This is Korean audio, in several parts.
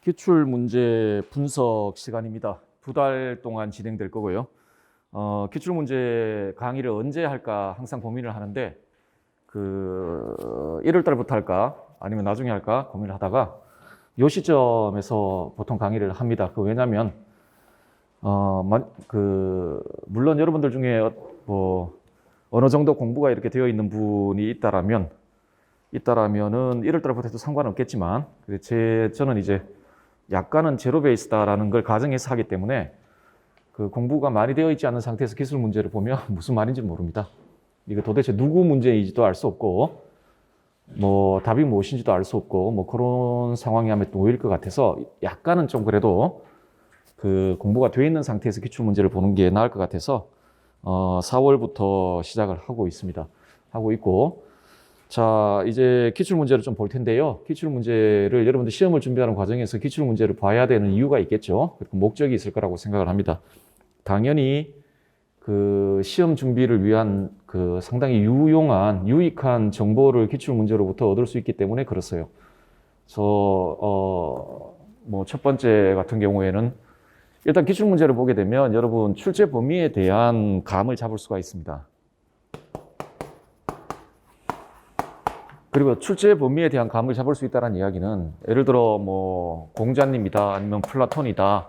기출 문제 분석 시간입니다. 2달 동안 진행될 거고요. 기출 문제 강의를 언제 할까 항상 고민을 하는데 1월 달부터 할까 아니면 나중에 할까 고민을 하다가 이 시점에서 보통 강의를 합니다. 왜냐하면 물론 여러분들 중에 어느 정도 공부가 이렇게 되어 있는 분이 있다라면은 1월 달부터 해도 상관없겠지만 저는 이제 약간은 제로 베이스다라는 걸 가정해서 하기 때문에 공부가 많이 되어 있지 않은 상태에서 기술 문제를 보면 무슨 말인지 모릅니다. 이게 도대체 누구 문제인지도 알 수 없고 답이 무엇인지도 알 수 없고 그런 상황이 하면 또 오일 것 같아서 약간은 좀 그래도 공부가 되어 있는 상태에서 기출 문제를 보는 게 나을 것 같아서 4월부터 시작을 하고 있습니다. 하고 있고, 자, 이제 기출 문제를 좀 볼 텐데요. 기출 문제를 여러분들 시험을 준비하는 과정에서 기출 문제를 봐야 되는 이유가 있겠죠. 목적이 있을 거라고 생각을 합니다. 당연히 시험 준비를 위한 상당히 유익한 정보를 기출 문제로부터 얻을 수 있기 때문에 그렇어요. 첫 번째 같은 경우에는 일단 기출 문제를 보게 되면 여러분 출제 범위에 대한 감을 잡을 수가 있습니다. 그리고 출제 범위에 대한 감을 잡을 수 있다는 이야기는 예를 들어 공자님이다 아니면 플라톤이다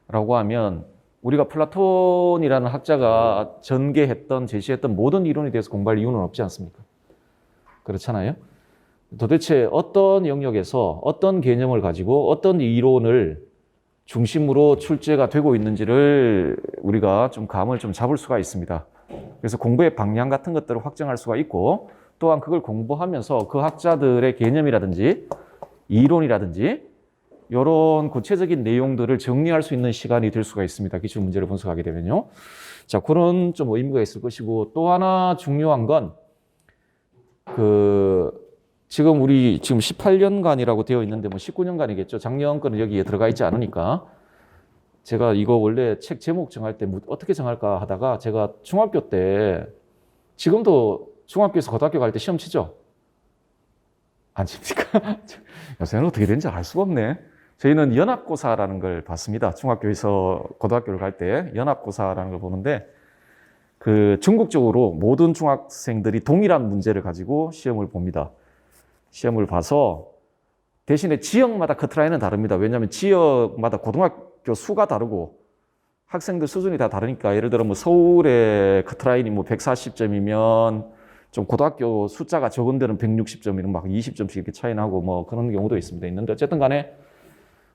라고 하면 우리가 플라톤이라는 학자가 제시했던 모든 이론에 대해서 공부할 이유는 없지 않습니까? 그렇잖아요? 도대체 어떤 영역에서 어떤 개념을 가지고 어떤 이론을 중심으로 출제가 되고 있는지를 우리가 좀 감을 좀 잡을 수가 있습니다. 그래서 공부의 방향 같은 것들을 확정할 수가 있고 또한 그걸 공부하면서 그 학자들의 개념이라든지 이론이라든지 이런 구체적인 내용들을 정리할 수 있는 시간이 될 수가 있습니다. 기출 문제를 분석하게 되면요. 자, 그런 좀 의미가 있을 것이고 또 하나 중요한 건 지금 18년간이라고 되어 있는데 19년간이겠죠. 작년 거는 여기에 들어가 있지 않으니까 제가 이거 원래 책 제목 정할 때 어떻게 정할까 하다가 제가 중학교 때 지금도 중학교에서 고등학교 갈 때 시험 치죠? 안 칩니까? 요새는 어떻게 되는지 알 수가 없네. 저희는 연합고사라는 걸 봤습니다. 중학교에서 고등학교를 갈 때 연합고사라는 걸 보는데 전국적으로 모든 중학생들이 동일한 문제를 가지고 시험을 봅니다. 시험을 봐서 대신에 지역마다 커트라인은 다릅니다. 왜냐하면 지역마다 고등학교 수가 다르고 학생들 수준이 다 다르니까 예를 들어 서울의 커트라인이 140점이면 좀 고등학교 숫자가 적은 데는 160점 이런 20점씩 이렇게 차이 나고 그런 경우도 있는데 어쨌든 간에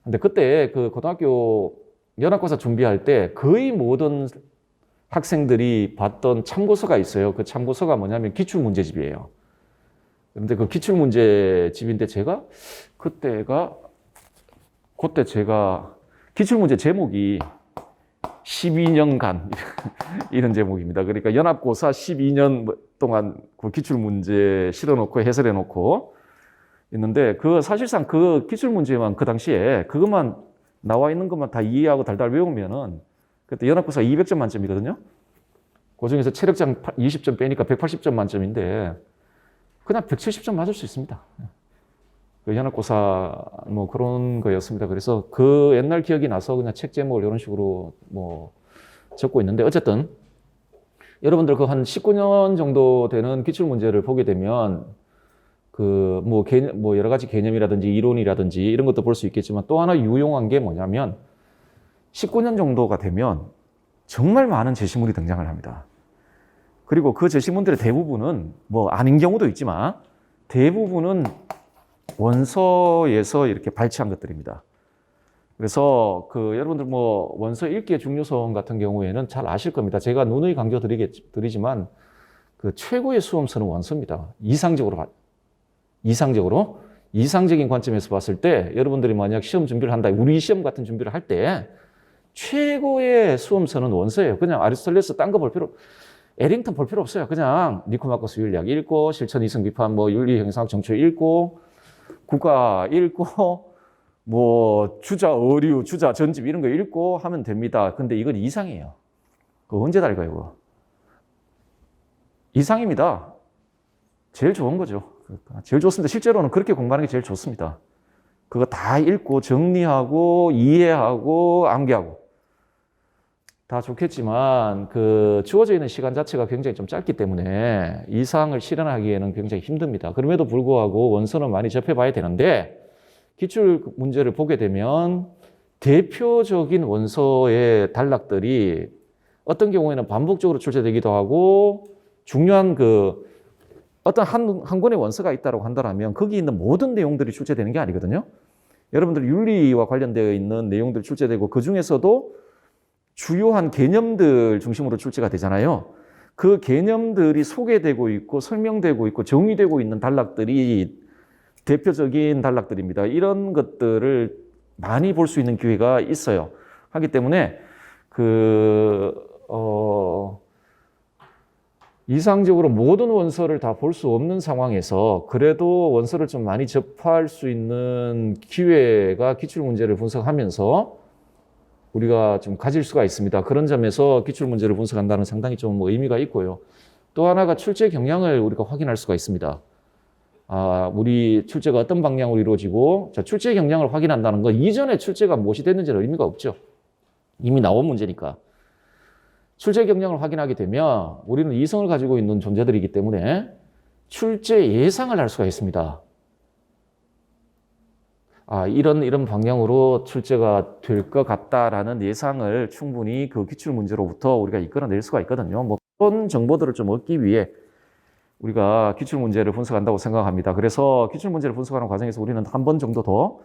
근데 그때 고등학교 연합고사 준비할 때 거의 모든 학생들이 봤던 참고서가 있어요. 그 참고서가 뭐냐면 기출문제집이에요. 그런데 그 기출문제집인데 그때 제가 기출문제 제목이 12년간 이런 제목입니다. 그러니까 연합고사 12년 동안 기출문제 실어놓고 해설해놓고 있는데 사실상 기출문제만 당시에 그것만 나와 있는 것만 다 이해하고 달달 외우면은 그때 연합고사 200점 만점이거든요. 그 중에서 체력장 20점 빼니까 180점 만점인데 그냥 170점 맞을 수 있습니다. 연합고사 그런 거였습니다. 그래서 옛날 기억이 나서 그냥 책 제목을 이런 식으로 적고 있는데 어쨌든 여러분들 한 19년 정도 되는 기출 문제를 보게 되면 여러 가지 개념이라든지 이론이라든지 이런 것도 볼 수 있겠지만 또 하나 유용한 게 뭐냐면 19년 정도가 되면 정말 많은 제시문이 등장을 합니다. 그리고 그 제시문들의 대부분은 아닌 경우도 있지만 대부분은 원서에서 이렇게 발췌한 것들입니다. 그래서 여러분들 원서 읽기의 중요성 같은 경우에는 잘 아실 겁니다. 제가 누누이 강조드리지만 최고의 수험서는 원서입니다. 이상적인 관점에서 봤을 때 여러분들이 만약 시험 준비를 한다, 우리 시험 같은 준비를 할 때 최고의 수험서는 원서예요. 그냥 아리스토텔레스 딴 거 볼 필요, 에링턴 볼 필요 없어요. 그냥 니코마코스 윤리학 읽고 실천 이성 비판 윤리 형상학 정치 읽고 국가 읽고 주자 어류, 주자 전집 이런 거 읽고 하면 됩니다. 근데 이건 이상이에요. 그거 언제 다 읽어요, 그거? 이상입니다. 제일 좋은 거죠. 제일 좋습니다. 실제로는 그렇게 공부하는 게 제일 좋습니다. 그거 다 읽고 정리하고 이해하고 암기하고 다 좋겠지만 그 주어져 있는 시간 자체가 굉장히 좀 짧기 때문에 이 사항을 실현하기에는 굉장히 힘듭니다. 그럼에도 불구하고 원서는 많이 접해봐야 되는데 기출 문제를 보게 되면 대표적인 원서의 단락들이 어떤 경우에는 반복적으로 출제되기도 하고 중요한 그 어떤 한 권의 원서가 있다고 한다면 거기 있는 모든 내용들이 출제되는 게 아니거든요. 여러분들 윤리와 관련되어 있는 내용들이 출제되고 그 중에서도 주요한 개념들 중심으로 출제가 되잖아요. 그 개념들이 소개되고 있고 설명되고 있고 정의되고 있는 단락들이 대표적인 단락들입니다. 이런 것들을 많이 볼 수 있는 기회가 있어요. 하기 때문에 이상적으로 모든 원서를 다 볼 수 없는 상황에서 그래도 원서를 좀 많이 접할 수 있는 기회가 기출문제를 분석하면서 우리가 좀 가질 수가 있습니다. 그런 점에서 기출문제를 분석한다는 상당히 좀 의미가 있고요. 또 하나가 출제 경향을 우리가 확인할 수가 있습니다. 우리 출제가 어떤 방향으로 이루어지고, 자, 출제 경향을 확인한다는 건 이전에 출제가 무엇이 됐는지는 의미가 없죠. 이미 나온 문제니까. 출제 경향을 확인하게 되면 우리는 이성을 가지고 있는 존재들이기 때문에 출제 예상을 할 수가 있습니다. 이런 방향으로 출제가 될 것 같다라는 예상을 충분히 그 기출문제로부터 우리가 이끌어낼 수가 있거든요. 뭐 그런 정보들을 좀 얻기 위해 우리가 기출문제를 분석한다고 생각합니다. 그래서 기출문제를 분석하는 과정에서 우리는 한 번 정도 더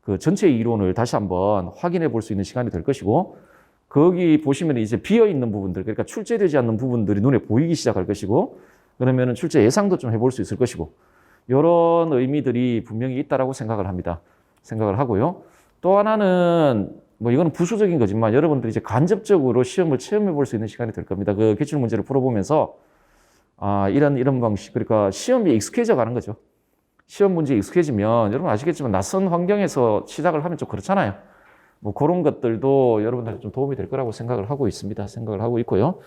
그 전체 이론을 다시 한번 확인해 볼 수 있는 시간이 될 것이고, 거기 보시면 이제 비어있는 부분들, 그러니까 출제되지 않는 부분들이 눈에 보이기 시작할 것이고, 그러면은 출제 예상도 좀 해볼 수 있을 것이고, 이런 의미들이 분명히 있다라고 생각을 합니다. 생각을 하고요. 또 하나는 뭐 이거는 부수적인 거지만 여러분들이 이제 간접적으로 시험을 체험해 볼 수 있는 시간이 될 겁니다. 그 기출 문제를 풀어보면서 이런 방식, 그러니까 시험이 익숙해져 가는 거죠. 시험 문제에 익숙해지면 여러분 아시겠지만 낯선 환경에서 시작을 하면 좀 그렇잖아요. 뭐 그런 것들도 여러분들한테 좀 도움이 될 거라고 생각을 하고 있습니다. 생각을 하고 있고요.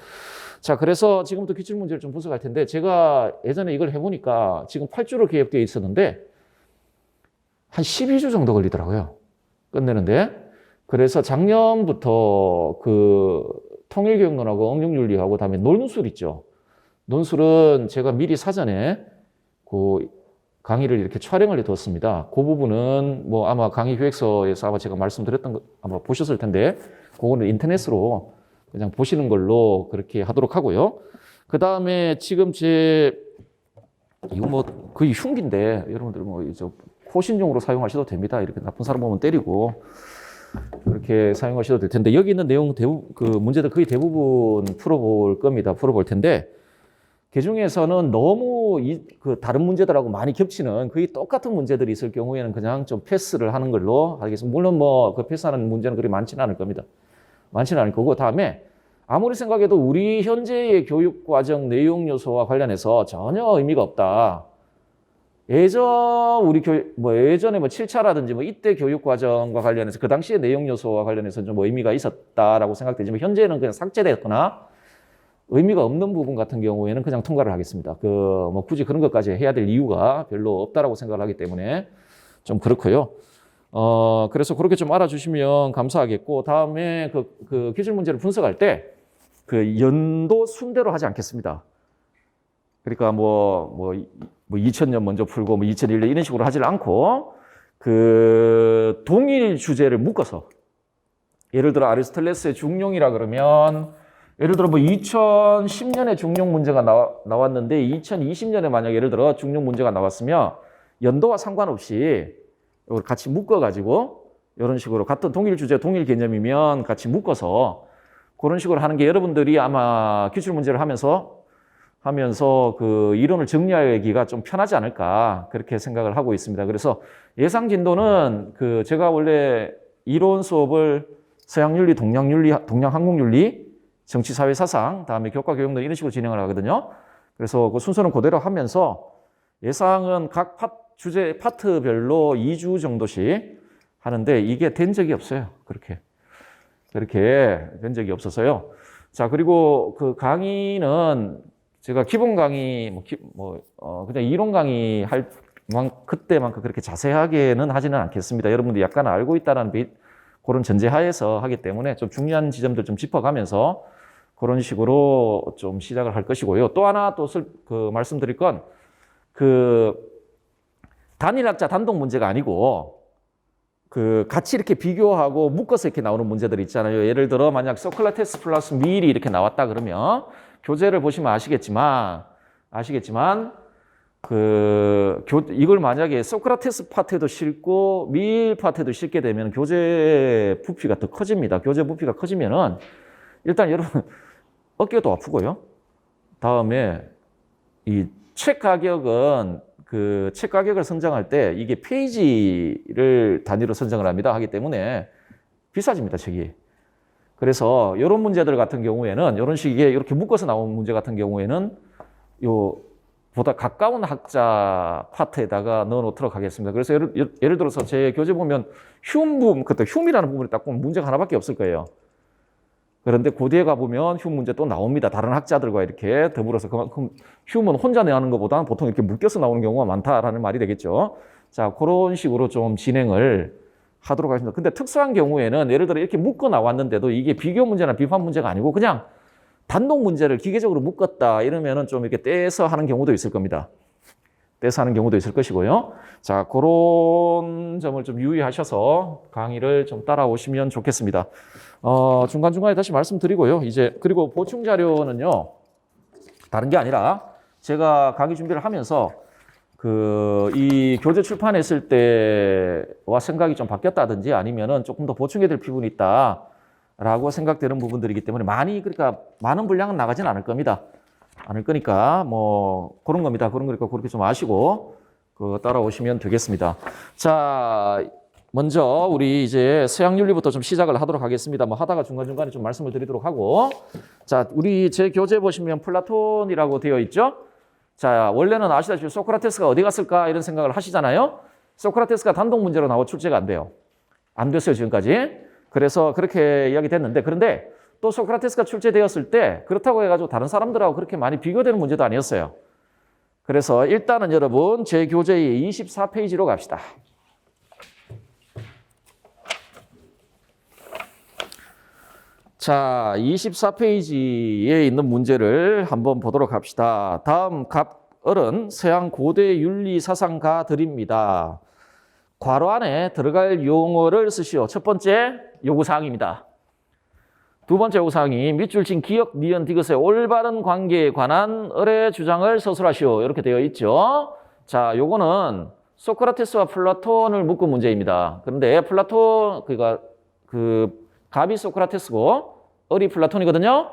자, 그래서 지금부터 기출 문제를 좀 분석할 텐데, 제가 예전에 이걸 해보니까 지금 8주로 계획되어 있었는데 한 12주 정도 걸리더라고요. 끝내는데. 그래서 작년부터 그 통일교육론하고 응용윤리하고 다음에 논술 있죠. 논술은 제가 미리 사전에 그 강의를 이렇게 촬영을 해뒀습니다. 그 부분은 뭐 아마 강의 기획서에서 아마 제가 말씀드렸던 거 아마 보셨을 텐데, 그거는 인터넷으로 그냥 보시는 걸로 그렇게 하도록 하고요. 그 다음에 지금 이거 뭐 거의 흉기인데 여러분들 뭐 이제 호신용으로 사용하셔도 됩니다. 이렇게 나쁜 사람 보면 때리고 그렇게 사용하셔도 될 텐데, 여기 있는 내용 그 문제들 거의 대부분 풀어볼 겁니다. 풀어볼 텐데, 그 중에서는 너무 그 다른 문제들하고 많이 겹치는 거의 똑같은 문제들이 있을 경우에는 그냥 좀 패스를 하는 걸로 하겠습니다. 물론 뭐 그 패스하는 문제는 그리 많지는 않을 겁니다. 많지는 않을 거고, 다음에 아무리 생각해도 우리 현재의 교육과정 내용 요소와 관련해서 전혀 의미가 없다. 예전에 뭐 7차라든지 뭐 이때 교육과정과 관련해서 그 당시의 내용 요소와 관련해서 좀 의미가 있었다라고 생각되지만, 현재는 그냥 삭제됐거나 의미가 없는 부분 같은 경우에는 그냥 통과를 하겠습니다. 뭐 굳이 그런 것까지 해야 될 이유가 별로 없다라고 생각을 하기 때문에 좀 그렇고요. 그래서 그렇게 좀 알아주시면 감사하겠고, 다음에 그 기출 문제를 분석할 때 그 연도 순대로 하지 않겠습니다. 그러니까 뭐 2000년 먼저 풀고 뭐 2001년 이런 식으로 하질 않고 그 동일 주제를 묶어서, 예를 들어 아리스토텔레스의 중용이라 그러면 예를 들어 뭐 2010년에 중용 문제가 나왔는데 2020년에 만약 예를 들어 중용 문제가 나왔으면 연도와 상관없이 이걸 같이 묶어가지고 이런 식으로 같은 동일 주제, 동일 개념이면 같이 묶어서 그런 식으로 하는 게 여러분들이 아마 기출 문제를 하면서 그 이론을 정리하기가 좀 편하지 않을까 그렇게 생각을 하고 있습니다. 그래서 예상 진도는 그 제가 원래 이론 수업을 서양윤리, 동양항공윤리, 정치사회사상, 다음에 교과교육론 이런 식으로 진행을 하거든요. 그래서 그 순서는 그대로 하면서 예상은 각 주제 파트별로 2주 정도씩 하는데 이게 된 적이 없어요. 그렇게 된 적이 없어서요. 자, 그리고 그 강의는 제가 기본 강의, 그냥 이론 강의 그때만큼 그렇게 자세하게는 하지는 않겠습니다. 여러분들이 약간 알고 있다는 그런 전제하에서 하기 때문에 좀 중요한 지점들 좀 짚어가면서 그런 식으로 좀 시작을 할 것이고요. 또 하나 말씀드릴 건 단일학자 단독 문제가 아니고 같이 이렇게 비교하고 묶어서 이렇게 나오는 문제들 있잖아요. 예를 들어 만약 소크라테스 플러스 밀이 이렇게 나왔다 그러면 교재를 보시면 아시겠지만 이걸 만약에 소크라테스 파트에도 싣고 밀 파트에도 싣게 되면 교재 부피가 더 커집니다. 교재 부피가 커지면은 일단 여러분 어깨도 아프고요. 다음에 이 책 가격은 책 가격을 선정할 때 이게 페이지를 단위로 선정을 합니다. 하기 때문에 비싸집니다, 책이. 그래서 이런 문제들 같은 경우에는 이런 식의 이렇게 묶어서 나온 문제 같은 경우에는 보다 가까운 학자 파트에다가 넣어 놓도록 하겠습니다. 그래서 예를 들어서 제 교재 보면 흉이라는 부분이 딱 보면 문제가 하나밖에 없을 거예요. 그런데 그 뒤에 가보면 흉 문제 또 나옵니다. 다른 학자들과 이렇게 더불어서 그만큼 흉은 혼자 내는 것보다는 보통 이렇게 묶여서 나오는 경우가 많다라는 말이 되겠죠. 자, 그런 식으로 좀 진행을 하도록 하겠습니다. 근데 특수한 경우에는 예를 들어 이렇게 묶어 나왔는데도 이게 비교 문제나 비판 문제가 아니고 그냥 단독 문제를 기계적으로 묶었다 이러면은 좀 이렇게 떼서 하는 경우도 있을 겁니다. 떼서 하는 경우도 있을 것이고요. 자, 그런 점을 좀 유의하셔서 강의를 좀 따라오시면 좋겠습니다. 중간중간에 다시 말씀드리고요. 그리고 보충 자료는요, 다른 게 아니라 제가 강의 준비를 하면서 이 교재 출판했을 때와 생각이 좀 바뀌었다든지 아니면은 조금 더 보충해야 될 부분이 있다라고 생각되는 부분들이기 때문에 그러니까 많은 분량은 나가진 않을 겁니다. 않을 거니까 그런 겁니다. 거니까 그렇게 좀 아시고 따라오시면 되겠습니다. 자, 먼저 우리 이제 서양윤리부터 좀 시작을 하도록 하겠습니다. 하다가 중간중간에 좀 말씀을 드리도록 하고, 자, 제 교재 보시면 플라톤이라고 되어 있죠? 자, 원래는 아시다시피 소크라테스가 어디 갔을까 이런 생각을 하시잖아요. 소크라테스가 단독 문제로 나와 출제가 안 돼요. 안 됐어요, 지금까지. 그래서 그렇게 이야기됐는데, 그런데 또 소크라테스가 출제되었을 때 그렇다고 해가지고 다른 사람들하고 그렇게 많이 비교되는 문제도 아니었어요. 그래서 일단은 여러분 제 교재의 24페이지로 갑시다. 자, 24페이지에 있는 문제를 한번 보도록 합시다. 다음 갑을은 서양 고대 윤리 사상가들입니다. 괄호 안에 들어갈 용어를 쓰시오. 첫 번째 요구사항입니다. 두 번째 요구사항이 밑줄 친 기역, 니은, 디귿의 올바른 관계에 관한 을의 주장을 서술하시오. 이렇게 되어 있죠. 자, 요거는 소크라테스와 플라톤을 묶은 문제입니다. 그런데 갑이 소크라테스고 을이 플라톤이거든요.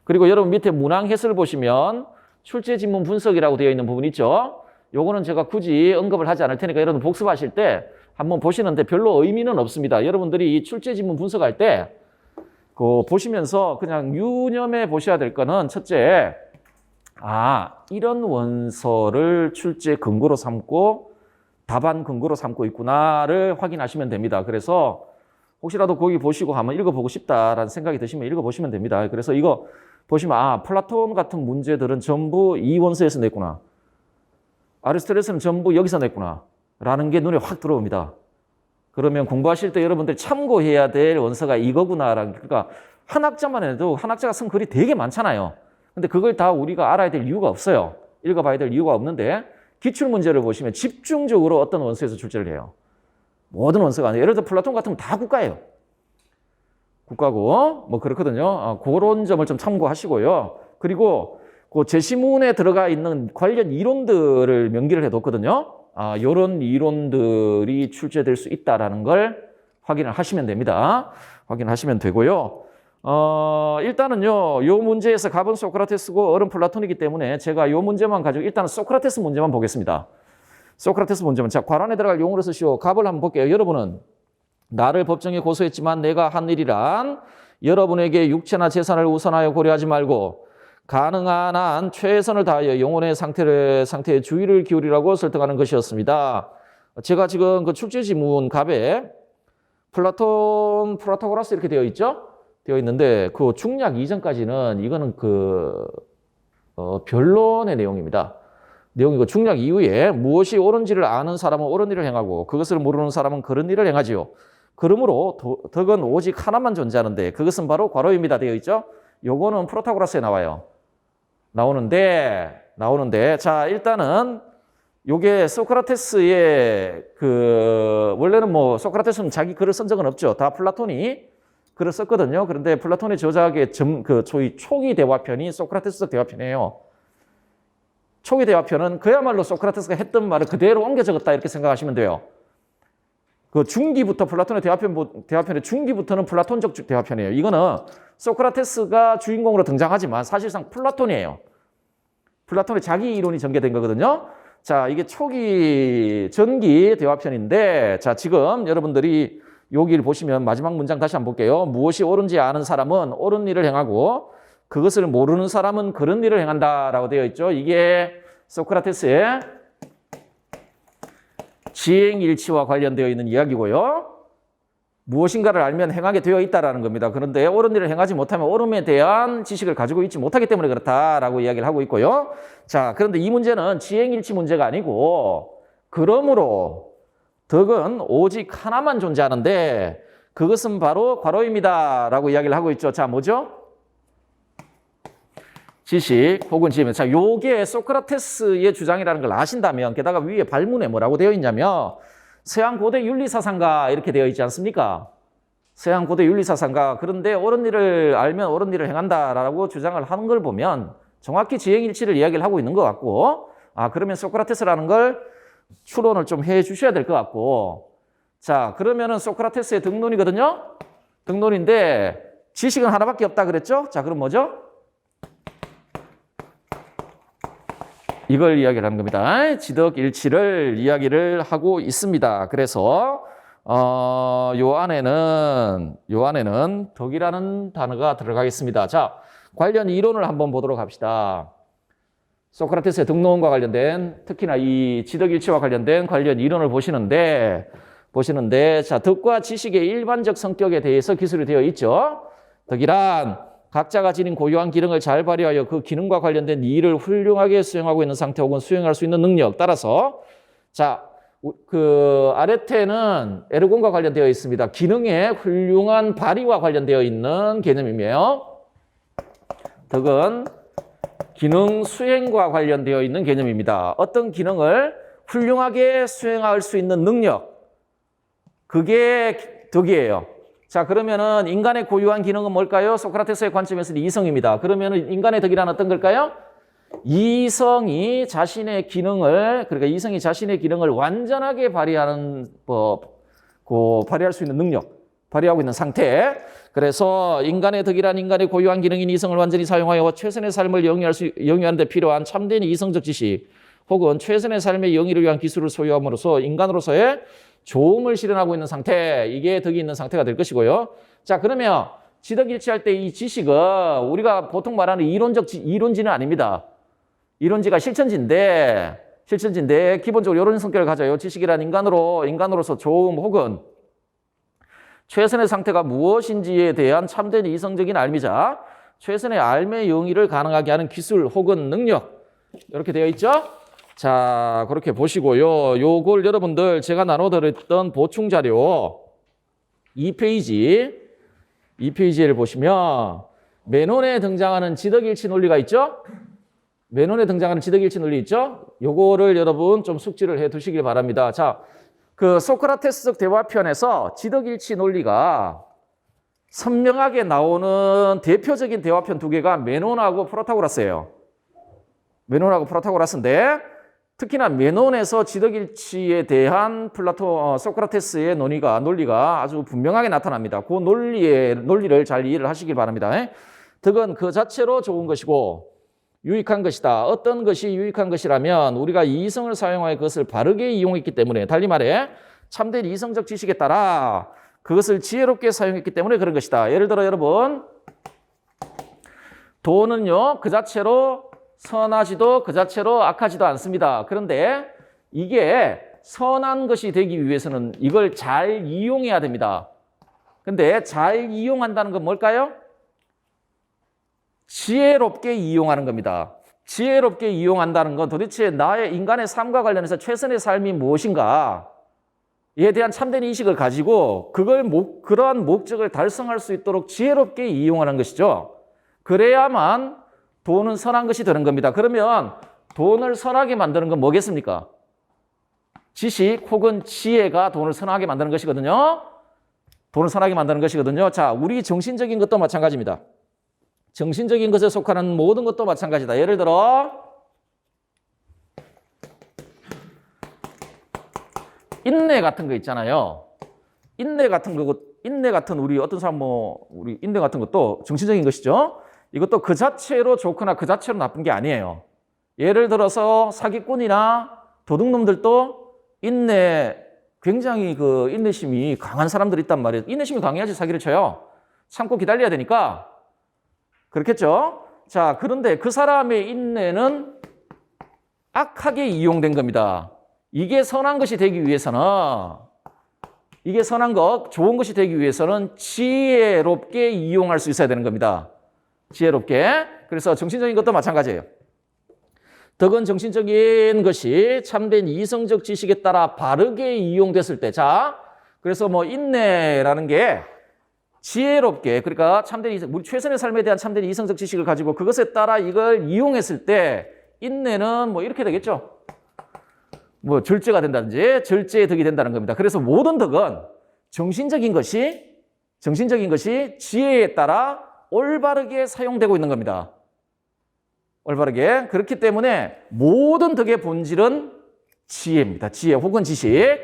그리고 여러분 밑에 문항 해설을 보시면 출제 지문 분석이라고 되어 있는 부분 있죠. 요거는 제가 굳이 언급을 하지 않을 테니까 여러분 복습하실 때 한번 보시는데 별로 의미는 없습니다. 여러분들이 이 출제 지문 분석할 때 보시면서 그냥 유념해 보셔야 될 거는 첫째, 이런 원서를 출제 근거로 삼고 답안 근거로 삼고 있구나를 확인하시면 됩니다. 그래서 혹시라도 거기 보시고 한번 읽어보고 싶다라는 생각이 드시면 읽어보시면 됩니다. 그래서 이거 보시면 플라톤 같은 문제들은 전부 이 원서에서 냈구나. 아리스토텔레스는 전부 여기서 냈구나. 라는 게 눈에 확 들어옵니다. 그러면 공부하실 때 여러분들이 참고해야 될 원서가 이거구나라는, 그러니까 한 학자만 해도 한 학자가 쓴 글이 되게 많잖아요. 근데 그걸 다 우리가 알아야 될 이유가 없어요. 읽어봐야 될 이유가 없는데 기출문제를 보시면 집중적으로 어떤 원서에서 출제를 해요. 모든 원서가 아니에요. 예를 들어 플라톤 같으면 다 국가예요. 국가고 그렇거든요. 그런 점을 좀 참고하시고요. 그리고 그 제시문에 들어가 있는 관련 이론들을 명기를 해뒀거든요. 이런 이론들이 출제될 수 있다라는 걸 확인을 하시면 됩니다. 확인하시면 되고요. 일단은요, 요 문제에서 갑은 소크라테스고 을은 플라톤이기 때문에 제가 요 문제만 가지고 일단 소크라테스 문제만 보겠습니다. 소크라테스 문제만. 자, 괄안에 들어갈 용어를 쓰시오. 갑을 한번 볼게요. 여러분은 나를 법정에 고소했지만 내가 한 일이란 여러분에게 육체나 재산을 우선하여 고려하지 말고 가능한 한 최선을 다하여 영혼의 상태에 주의를 기울이라고 설득하는 것이었습니다. 제가 지금 그 출제 지문 갑에 프라토고라스 이렇게 되어 있죠? 되어 있는데 그 중략 이전까지는 이거는 변론의 내용입니다. 내용이고 중략 이후에 무엇이 옳은지를 아는 사람은 옳은 일을 행하고 그것을 모르는 사람은 그런 일을 행하지요. 그러므로 덕은 오직 하나만 존재하는데 그것은 바로 과로입니다 되어 있죠. 요거는 프로타고라스에 나오는데 자 일단은 요게 소크라테스의 원래는 뭐 소크라테스는 자기 글을 쓴 적은 없죠. 다 플라톤이 글을 썼거든요. 그런데 플라톤의 저작의 소위 초기 대화편이 소크라테스적 대화편이에요. 초기 대화편은 그야말로 소크라테스가 했던 말을 그대로 옮겨 적었다 이렇게 생각하시면 돼요. 그 중기부터 플라톤의 대화편의 중기부터는 플라톤적 대화편이에요. 이거는 소크라테스가 주인공으로 등장하지만 사실상 플라톤이에요. 플라톤의 자기 이론이 전개된 거거든요. 자, 이게 초기 전기 대화편인데 자, 지금 여러분들이 여기를 보시면 마지막 문장 다시 한번 볼게요. 무엇이 옳은지 아는 사람은 옳은 일을 행하고 그것을 모르는 사람은 그런 일을 행한다라고 되어 있죠. 이게 소크라테스의 지행일치와 관련되어 있는 이야기고요. 무엇인가를 알면 행하게 되어 있다라는 겁니다. 그런데 옳은 일을 행하지 못하면 옳음에 대한 지식을 가지고 있지 못하기 때문에 그렇다라고 이야기를 하고 있고요. 자, 그런데 이 문제는 지행일치 문제가 아니고 그러므로 덕은 오직 하나만 존재하는데 그것은 바로 과로입니다라고 이야기를 하고 있죠. 자, 뭐죠? 지식 혹은 지혜. 자, 요게 소크라테스의 주장이라는 걸 아신다면 게다가 위에 발문에 뭐라고 되어 있냐면 서양 고대 윤리사상가 이렇게 되어 있지 않습니까? 서양 고대 윤리사상가. 그런데 옳은 일을 알면 옳은 일을 행한다라고 주장을 하는 걸 보면 정확히 지행일치를 이야기를 하고 있는 것 같고 그러면 소크라테스라는 걸 추론을 좀 해 주셔야 될 것 같고 자, 그러면은 소크라테스의 등론이거든요? 등론인데 지식은 하나밖에 없다 그랬죠? 자, 그럼 뭐죠? 이걸 이야기를 하는 겁니다. 지덕일치를 이야기를 하고 있습니다. 그래서 요 안에는 덕이라는 단어가 들어가겠습니다. 자, 관련 이론을 한번 보도록 합시다. 소크라테스의 등론과 관련된 특히나 이 지덕일치와 관련된 관련 이론을 보시는데 자, 덕과 지식의 일반적 성격에 대해서 기술이 되어 있죠. 덕이란 각자가 지닌 고유한 기능을 잘 발휘하여 그 기능과 관련된 일을 훌륭하게 수행하고 있는 상태 혹은 수행할 수 있는 능력. 따라서 자, 아레테는 에르곤과 관련되어 있습니다. 기능의 훌륭한 발휘와 관련되어 있는 개념이며 덕은 기능 수행과 관련되어 있는 개념입니다. 어떤 기능을 훌륭하게 수행할 수 있는 능력, 그게 덕이에요. 자, 그러면은 인간의 고유한 기능은 뭘까요? 소크라테스의 관점에서는 이성입니다. 그러면은 인간의 덕이란 어떤 걸까요? 이성이 자신의 기능을 완전하게 발휘하는 발휘할 수 있는 능력, 발휘하고 있는 상태. 그래서 인간의 덕이란 인간의 고유한 기능인 이성을 완전히 사용하여 최선의 삶을 영위하는 데 필요한 참된 이성적 지식 혹은 최선의 삶의 영위를 위한 기술을 소유함으로써 인간으로서의 조음을 실현하고 있는 상태, 이게 덕이 있는 상태가 될 것이고요. 자, 그러면 지덕일치할 때 이 지식은 우리가 보통 말하는 이론지는 아닙니다. 이론지가 실천지인데 기본적으로 이런 성격을 가져요. 지식이란 인간으로서 조음 혹은 최선의 상태가 무엇인지에 대한 참된 이성적인 알미자, 최선의 알의 영위를 가능하게 하는 기술 혹은 능력, 이렇게 되어 있죠. 자, 그렇게 보시고요. 요걸 여러분들 제가 나눠드렸던 보충 자료 2페이지를 보시면 맨혼에 등장하는 지덕일치 논리가 있죠? 맨혼에 등장하는 지덕일치 논리 있죠? 요거를 여러분 좀 숙지를 해 두시길 바랍니다. 자, 그 소크라테스적 대화편에서 지덕일치 논리가 선명하게 나오는 대표적인 대화편 두 개가 맨혼하고 프로타고라스예요. 맨혼하고 프로타고라스인데 특히나 맨혼에서 지덕일치에 대한 소크라테스의 논리가 아주 분명하게 나타납니다. 그 논리를 잘 이해를 하시길 바랍니다. 덕은 그 자체로 좋은 것이고 유익한 것이다. 어떤 것이 유익한 것이라면 우리가 이성을 사용하여 그것을 바르게 이용했기 때문에, 달리 말해 참된 이성적 지식에 따라 그것을 지혜롭게 사용했기 때문에 그런 것이다. 예를 들어 여러분, 돈은요 그 자체로 선하지도 그 자체로 악하지도 않습니다. 그런데 이게 선한 것이 되기 위해서는 이걸 잘 이용해야 됩니다. 근데 잘 이용한다는 건 뭘까요? 지혜롭게 이용하는 겁니다. 지혜롭게 이용한다는 건 도대체 나의 인간의 삶과 관련해서 최선의 삶이 무엇인가? 이에 대한 참된 인식을 가지고 그러한 목적을 달성할 수 있도록 지혜롭게 이용하는 것이죠. 그래야만 돈은 선한 것이 되는 겁니다. 그러면 돈을 선하게 만드는 건 뭐겠습니까? 지식 혹은 지혜가 돈을 선하게 만드는 것이거든요. 돈을 선하게 만드는 것이거든요. 자, 우리 정신적인 것도 마찬가지입니다. 정신적인 것에 속하는 모든 것도 마찬가지다. 예를 들어 인내 같은 거 있잖아요. 인내 같은 우리 어떤 사람 우리 인내 같은 것도 정신적인 것이죠. 이것도 그 자체로 좋거나 그 자체로 나쁜 게 아니에요. 예를 들어서 사기꾼이나 도둑놈들도 굉장히 그 인내심이 강한 사람들이 있단 말이에요. 인내심이 강해야지 사기를 쳐요. 참고 기다려야 되니까. 그렇겠죠? 자, 그런데 그 사람의 인내는 악하게 이용된 겁니다. 이게 선한 것이 되기 위해서는, 좋은 것이 되기 위해서는 지혜롭게 이용할 수 있어야 되는 겁니다. 지혜롭게. 그래서 정신적인 것도 마찬가지예요. 덕은 정신적인 것이 참된 이성적 지식에 따라 바르게 이용됐을 때, 자, 그래서 인내라는 게 지혜롭게, 그러니까 우리 최선의 삶에 대한 참된 이성적 지식을 가지고 그것에 따라 이걸 이용했을 때 인내는 이렇게 되겠죠. 절제가 된다든지 절제의 덕이 된다는 겁니다. 그래서 모든 덕은 정신적인 것이 지혜에 따라 올바르게 사용되고 있는 겁니다. 올바르게. 그렇기 때문에 모든 덕의 본질은 지혜입니다. 지혜 혹은 지식.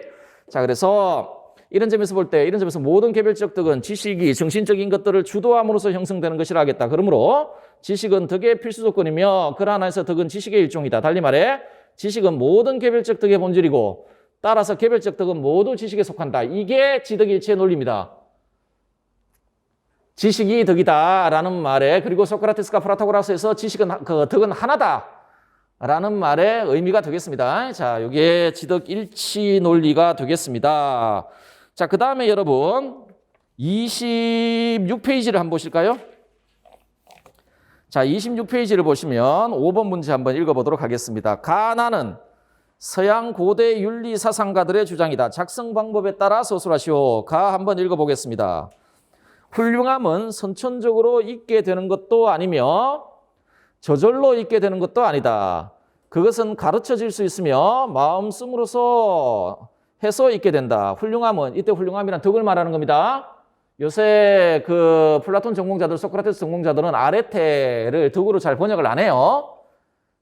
자, 그래서 이런 점에서 모든 개별적 덕은 지식이 정신적인 것들을 주도함으로써 형성되는 것이라 하겠다. 그러므로 지식은 덕의 필수 조건이며 그러한 안에서 덕은 지식의 일종이다. 달리 말해 지식은 모든 개별적 덕의 본질이고 따라서 개별적 덕은 모두 지식에 속한다. 이게 지덕일치의 논리입니다. 지식이 덕이다라는 말에, 그리고 소크라테스가 프라타고라스에서 덕은 하나다라는 말의 의미가 되겠습니다. 자, 이게 지덕일치 논리가 되겠습니다. 자, 그 다음에 여러분 26페이지를 한번 보실까요? 자, 26페이지를 보시면 5번 문제 한번 읽어보도록 하겠습니다. 가나는 서양 고대 윤리 사상가들의 주장이다. 작성 방법에 따라 서술하시오. 가 한번 읽어보겠습니다. 훌륭함은 선천적으로 있게 되는 것도 아니며 저절로 있게 되는 것도 아니다. 그것은 가르쳐질 수 있으며 마음 쓰므로서 해서 있게 된다. 훌륭함은, 이때 훌륭함이란 덕을 말하는 겁니다. 요새 그 플라톤 전공자들, 소크라테스 전공자들은 아레테를 덕으로 잘 번역을 안 해요.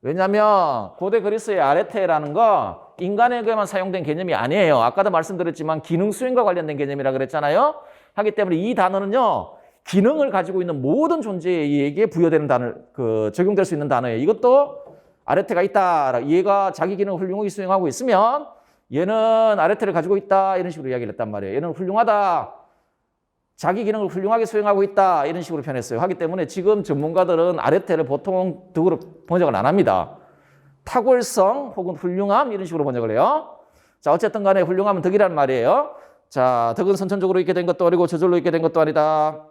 왜냐하면 고대 그리스의 아레테라는 거 인간에게만 사용된 개념이 아니에요. 아까도 말씀드렸지만 기능 수행과 관련된 개념이라 그랬잖아요. 하기 때문에 이 단어는요, 기능을 가지고 있는 모든 존재에게 부여되는 단어, 적용될 수 있는 단어예요. 이것도 아레테가 있다. 얘가 자기 기능을 훌륭하게 수행하고 있으면 얘는 아레테를 가지고 있다. 이런 식으로 이야기를 했단 말이에요. 얘는 훌륭하다. 자기 기능을 훌륭하게 수행하고 있다. 이런 식으로 표현했어요. 하기 때문에 지금 전문가들은 아레테를 보통 덕으로 번역을 안 합니다. 탁월성 혹은 훌륭함 이런 식으로 번역을 해요. 자, 어쨌든 간에 훌륭함은 덕이라는 말이에요. 자, 덕은 선천적으로 있게 된 것도 아니고 저절로 있게 된 것도 아니다.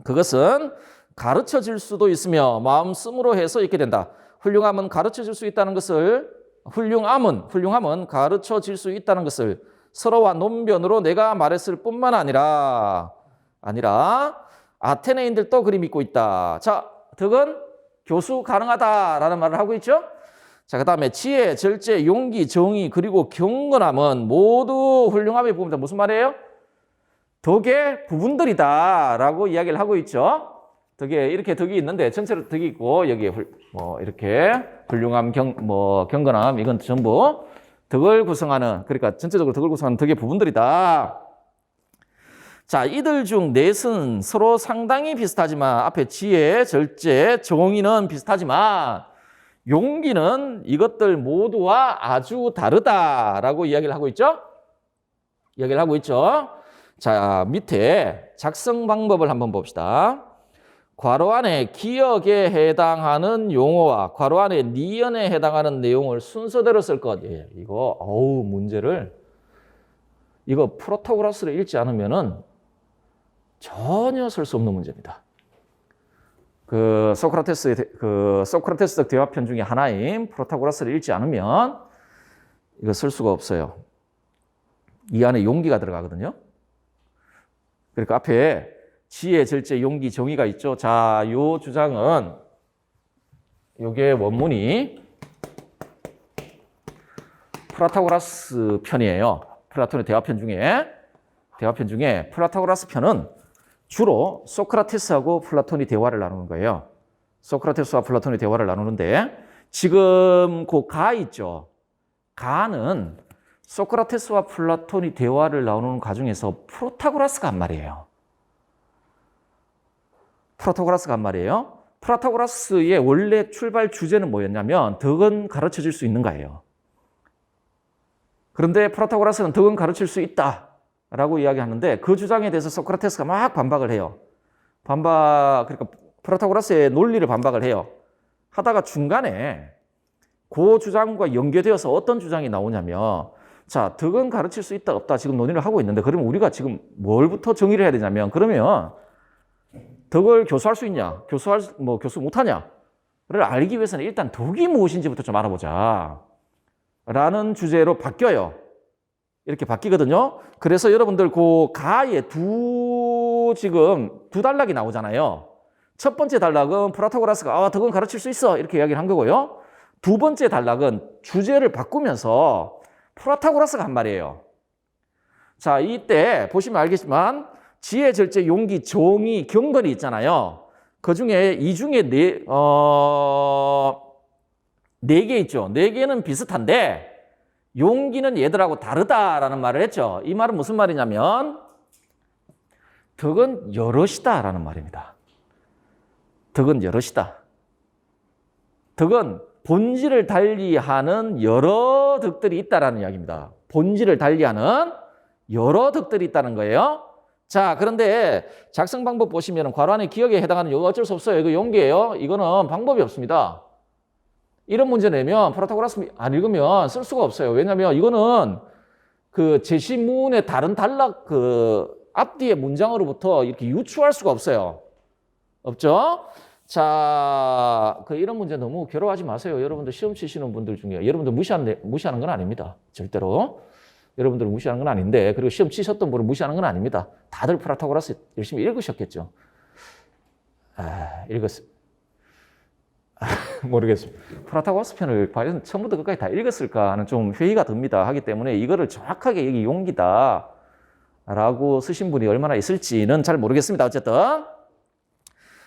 그것은 가르쳐질 수도 있으며 마음 쓰므로 해서 있게 된다. 훌륭함은 가르쳐질 수 있다는 것을 훌륭함은 가르쳐질 수 있다는 것을 서로와 논변으로 내가 말했을 뿐만 아니라 아테네인들도 그리 믿고 있다. 자, 덕은 교수 가능하다라는 말을 하고 있죠. 자, 그 다음에 지혜, 절제, 용기, 정의, 그리고 경건함은 모두 훌륭함의 부분이다. 무슨 말이에요? 덕의 부분들이다라고 이야기를 하고 있죠. 덕에 이렇게 덕이 있는데 전체로 덕이 있고 여기에 이렇게 훌륭함, 경건함 이건 전부 덕을 구성하는, 그러니까 전체적으로 덕을 구성하는 덕의 부분들이다. 자, 이들 중 넷은 서로 상당히 비슷하지만 앞에 지혜, 절제, 정의는 비슷하지만 용기는 이것들 모두와 아주 다르다라고 이야기를 하고 있죠. 자, 밑에 작성 방법을 한번 봅시다. 괄호 안에 기억에 해당하는 용어와 괄호 안에 니은에 해당하는 내용을 순서대로 쓸 것. 예, 이거 문제를 이거 프로타고라스를 읽지 않으면은 전혀 쓸 수 없는 문제입니다. 소크라테스적 대화편 중에 하나인 프로타고라스를 읽지 않으면 이거 쓸 수가 없어요. 이 안에 용기가 들어가거든요. 그러니까 앞에 지혜, 절제, 용기, 정의가 있죠. 자, 요 주장은 요게 원문이 프로타고라스 편이에요. 플라톤의 대화편 중에 프로타고라스 편은 주로 소크라테스하고 플라톤이 대화를 나누는 거예요. 소크라테스와 플라톤이 대화를 나누는데 지금 그 가 있죠. 가는 소크라테스와 플라톤이 대화를 나누는 과정에서 프로타고라스가 한 말이에요. 프로타고라스의 원래 출발 주제는 뭐였냐면 덕은 가르쳐질 수 있는가예요. 그런데 프로타고라스는 덕은 가르칠 수 있다라고 이야기하는데 그 주장에 대해서 소크라테스가 막 반박을 해요. 그러니까 프로타고라스의 논리를 반박을 해요. 하다가 중간에 그 주장과 연계되어서 어떤 주장이 나오냐면 자, 덕은 가르칠 수 있다 없다 지금 논의를 하고 있는데 그러면 우리가 지금 뭘부터 정의를 해야 되냐면 그러면 덕을 교수할 수 있냐? 교수 못하냐를 알기 위해서는 일단 덕이 무엇인지부터 좀 알아보자. 라는 주제로 바뀌어요. 이렇게 바뀌거든요. 그래서 여러분들 그 가에 두 단락이 나오잖아요. 첫 번째 단락은 프로타고라스가 덕은 가르칠 수 있어. 이렇게 이야기를 한 거고요. 두 번째 단락은 주제를 바꾸면서 프로타고라스가 한 말이에요. 자, 이때 보시면 알겠지만 지혜, 절제, 용기, 정의, 경건이 있잖아요. 그 중에 이 중에 네 개 있죠. 네 개는 비슷한데 용기는 얘들하고 다르다라는 말을 했죠. 이 말은 무슨 말이냐면 덕은 여럿이다라는 말입니다. 덕은 여럿이다. 덕은 본질을 달리하는 여러 덕들이 있다라는 이야기입니다. 본질을 달리하는 여러 덕들이 있다는 거예요. 자, 그런데 작성 방법 보시면 괄호 안에 기억에 해당하는 이거 어쩔 수 없어요. 이거 용기예요. 이거는 방법이 없습니다. 이런 문제 내면 프로타고라스 안 읽으면 쓸 수가 없어요. 왜냐하면 이거는 그 제시문의 다른 단락 앞뒤의 문장으로부터 이렇게 유추할 수가 없어요. 없죠? 자, 이런 문제 너무 괴로워하지 마세요. 여러분들 시험 치시는 분들 중에 여러분들 무시하는 건 아닙니다. 절대로. 여러분들 무시하는 건 아닌데 그리고 시험 치셨던 분을 무시하는 건 아닙니다. 다들 프로타고라스 열심히 읽으셨겠죠. 모르겠습니다. 프로타고라스 편을 과연 처음부터 끝까지 다 읽었을까 하는 좀 회의가 듭니다. 하기 때문에 이거를 정확하게 여기 용기다 라고 쓰신 분이 얼마나 있을지는 잘 모르겠습니다. 어쨌든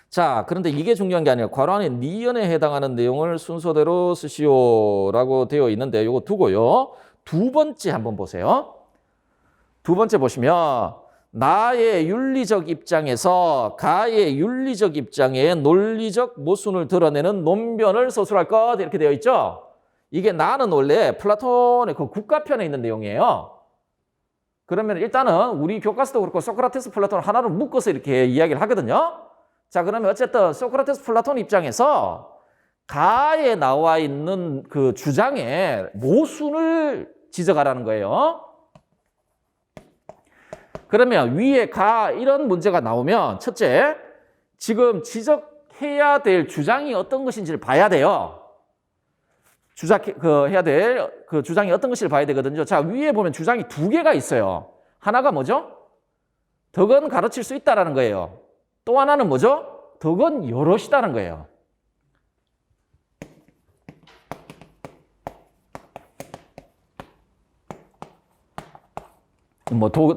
자, 그런데 이게 중요한 게 아니라 괄호 안에 니언에 해당하는 내용을 순서대로 쓰시오 라고 되어 있는데 이거 두고요. 두 번째 한번 보세요. 두 번째 보시면 나의 윤리적 입장에서 가의 윤리적 입장에 논리적 모순을 드러내는 논변을 서술할 것 이렇게 되어 있죠. 이게 나는 원래 플라톤의 그 국가편에 있는 내용이에요. 그러면 일단은 우리 교과서도 그렇고 소크라테스, 플라톤 하나로 묶어서 이렇게 이야기를 하거든요. 자, 그러면 어쨌든 소크라테스, 플라톤 입장에서 가에 나와 있는 그 주장의 모순을 지적하라는 거예요. 그러면 위에 가 이런 문제가 나오면 첫째, 지금 지적해야 될 주장이 어떤 것인지를 봐야 돼요. 해야 될 그 주장이 어떤 것인지를 봐야 되거든요. 자, 위에 보면 주장이 두 개가 있어요. 하나가 뭐죠? 덕은 가르칠 수 있다라는 거예요. 또 하나는 뭐죠? 덕은 여럿이다는 거예요.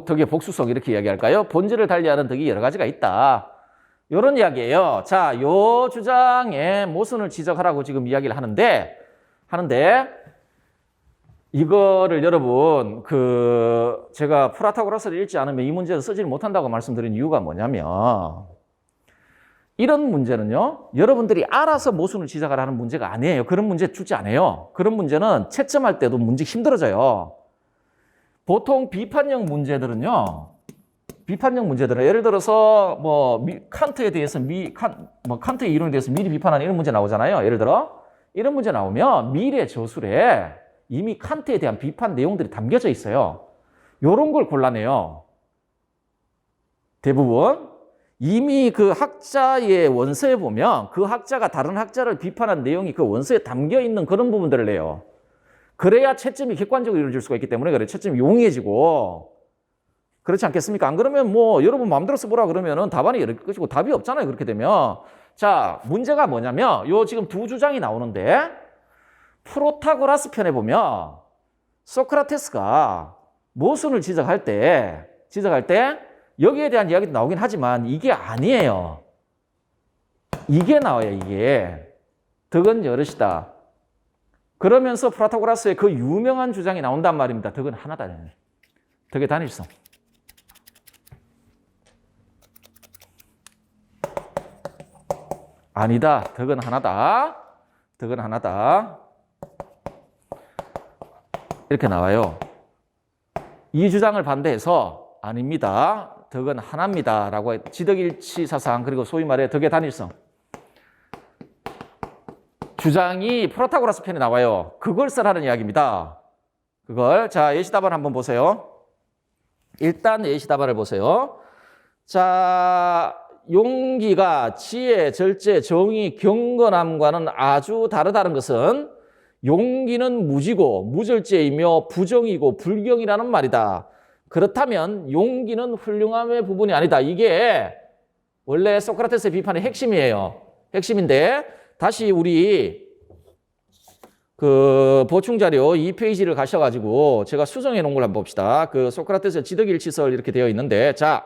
덕의 복수성 이렇게 이야기할까요? 본질을 달리하는 덕이 여러 가지가 있다. 이런 이야기예요. 자, 요 주장의 모순을 지적하라고 지금 이야기를 하는데 이거를 여러분 제가 프로타고라스를 읽지 않으면 이 문제를 쓰지를 못한다고 말씀드린 이유가 뭐냐면 이런 문제는요, 여러분들이 알아서 모순을 지적하라는 문제가 아니에요. 그런 문제 주지 않아요. 그런 문제는 채점할 때도 문제 힘들어져요. 보통 비판형 문제들은요, 예를 들어서 칸트에 대해서 칸트의 이론에 대해서 미리 비판하는 이런 문제 나오잖아요. 예를 들어 이런 문제 나오면 미래 저술에 이미 칸트에 대한 비판 내용들이 담겨져 있어요. 이런 걸 골라내요. 대부분 이미 그 학자의 원서에 보면 그 학자가 다른 학자를 비판한 내용이 그 원서에 담겨 있는 그런 부분들을 내요. 그래야 채점이 객관적으로 이루어질 수가 있기 때문에 그래 채점이 용이해지고 그렇지 않겠습니까? 안 그러면 뭐 여러분 마음대로 써보라 그러면은 답안이 이럴 것이고 답이 없잖아요. 그렇게 되면. 자, 문제가 뭐냐면 요 지금 두 주장이 나오는데 프로타고라스 편에 보면 소크라테스가 모순을 지적할 때 여기에 대한 이야기도 나오긴 하지만 이게 아니에요. 이게 나와요. 이게. 덕은 여럿이다. 그러면서 프로타고라스의 그 유명한 주장이 나온단 말입니다. 덕은 하나다. 덕의 단일성. 아니다. 덕은 하나다. 덕은 하나다. 이렇게 나와요. 이 주장을 반대해서 아닙니다. 덕은 하나입니다. 라고 지덕일치 사상 그리고 소위 말해 덕의 단일성. 주장이 프로타고라스 편에 나와요. 그걸 쓰라는 이야기입니다. 그걸. 자, 예시답안 한번 보세요. 일단 예시답안을 보세요. 자, 용기가 지혜, 절제, 정의, 경건함과는 아주 다르다는 것은 용기는 무지고 무절제이며 부정이고 불경이라는 말이다. 그렇다면 용기는 훌륭함의 부분이 아니다. 이게 원래 소크라테스의 비판의 핵심이에요. 핵심인데 다시 우리 그 보충자료 2페이지를 가셔가지고 제가 수정해 놓은 걸 한번 봅시다. 그 소크라테스의 지덕일치설 이렇게 되어 있는데 자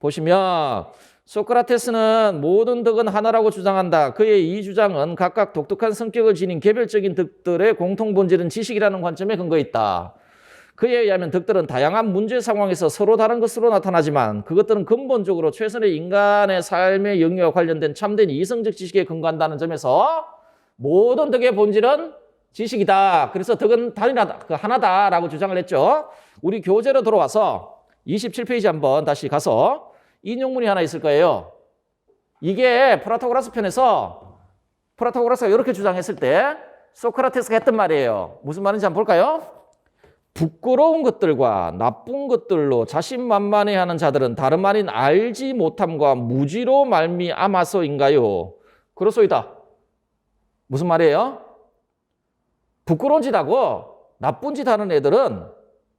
보시면 소크라테스는 모든 덕은 하나라고 주장한다. 그의 이 주장은 각각 독특한 성격을 지닌 개별적인 덕들의 공통 본질은 지식이라는 관점에 근거해 있다. 그에 의하면 덕들은 다양한 문제 상황에서 서로 다른 것으로 나타나지만 그것들은 근본적으로 최선의 인간의 삶의 영역과 관련된 참된 이성적 지식에 근거한다는 점에서 모든 덕의 본질은 지식이다. 그래서 덕은 단일하다, 그 하나다라고 주장을 했죠. 우리 교재로 돌아와서 27페이지 한번 다시 가서 인용문이 하나 있을 거예요. 이게 프로타고라스 편에서 프로타고라스가 이렇게 주장했을 때 소크라테스가 했던 말이에요. 무슨 말인지 한번 볼까요? 부끄러운 것들과 나쁜 것들로 자신만만해하는 자들은 다름 아닌 알지 못함과 무지로 말미암아서인가요? 그렇소이다. 무슨 말이에요? 부끄러운 짓 하고 나쁜 짓 하는 애들은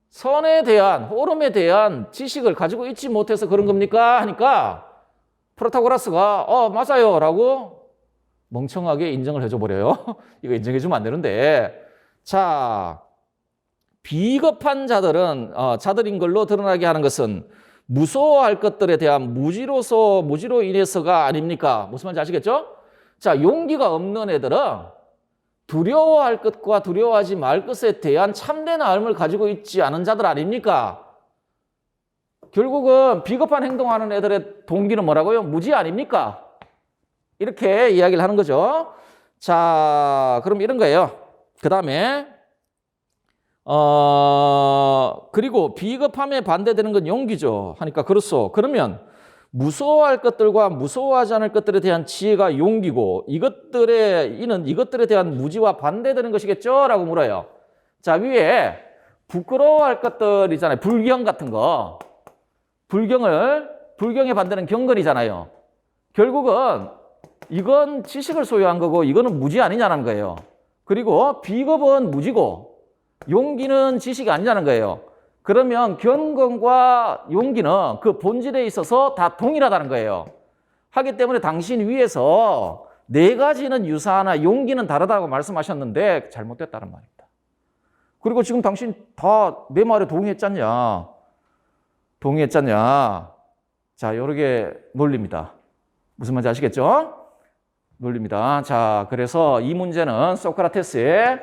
선에 대한, 옳음에 대한 지식을 가지고 있지 못해서 그런 겁니까? 하니까 프로타고라스가 맞아요 라고 멍청하게 인정을 해줘 버려요. 이거 인정해 주면 안 되는데 자 비겁한 자들은 자들인 걸로 드러나게 하는 것은 무서워할 것들에 대한 무지로 인해서가 아닙니까? 무슨 말인지 아시겠죠? 자 용기가 없는 애들은 두려워할 것과 두려워하지 말 것에 대한 참된 마음을 가지고 있지 않은 자들 아닙니까? 결국은 비겁한 행동하는 애들의 동기는 뭐라고요? 무지 아닙니까? 이렇게 이야기를 하는 거죠. 자, 그럼 이런 거예요. 그 다음에 그리고 비겁함에 반대되는 건 용기죠. 하니까 그렇소. 그러면 무서워할 것들과 무서워하지 않을 것들에 대한 지혜가 용기고 이는 이것들에 대한 무지와 반대되는 것이겠죠? 라고 물어요. 자, 위에 부끄러워할 것들이잖아요. 불경 같은 거. 불경에 반대는 경건이잖아요. 결국은 이건 지식을 소유한 거고 이거는 무지 아니냐는 거예요. 그리고 비겁은 무지고 용기는 지식이 아니냐는 거예요. 그러면 경건과 용기는 그 본질에 있어서 다 동일하다는 거예요. 하기 때문에 당신 위에서 네 가지는 유사하나 용기는 다르다고 말씀하셨는데 잘못됐다는 말입니다. 그리고 지금 당신 다 내 말에 동의했잖냐? 자, 요렇게 논리입니다. 무슨 말인지 아시겠죠? 논리입니다. 자, 그래서 이 문제는 소크라테스의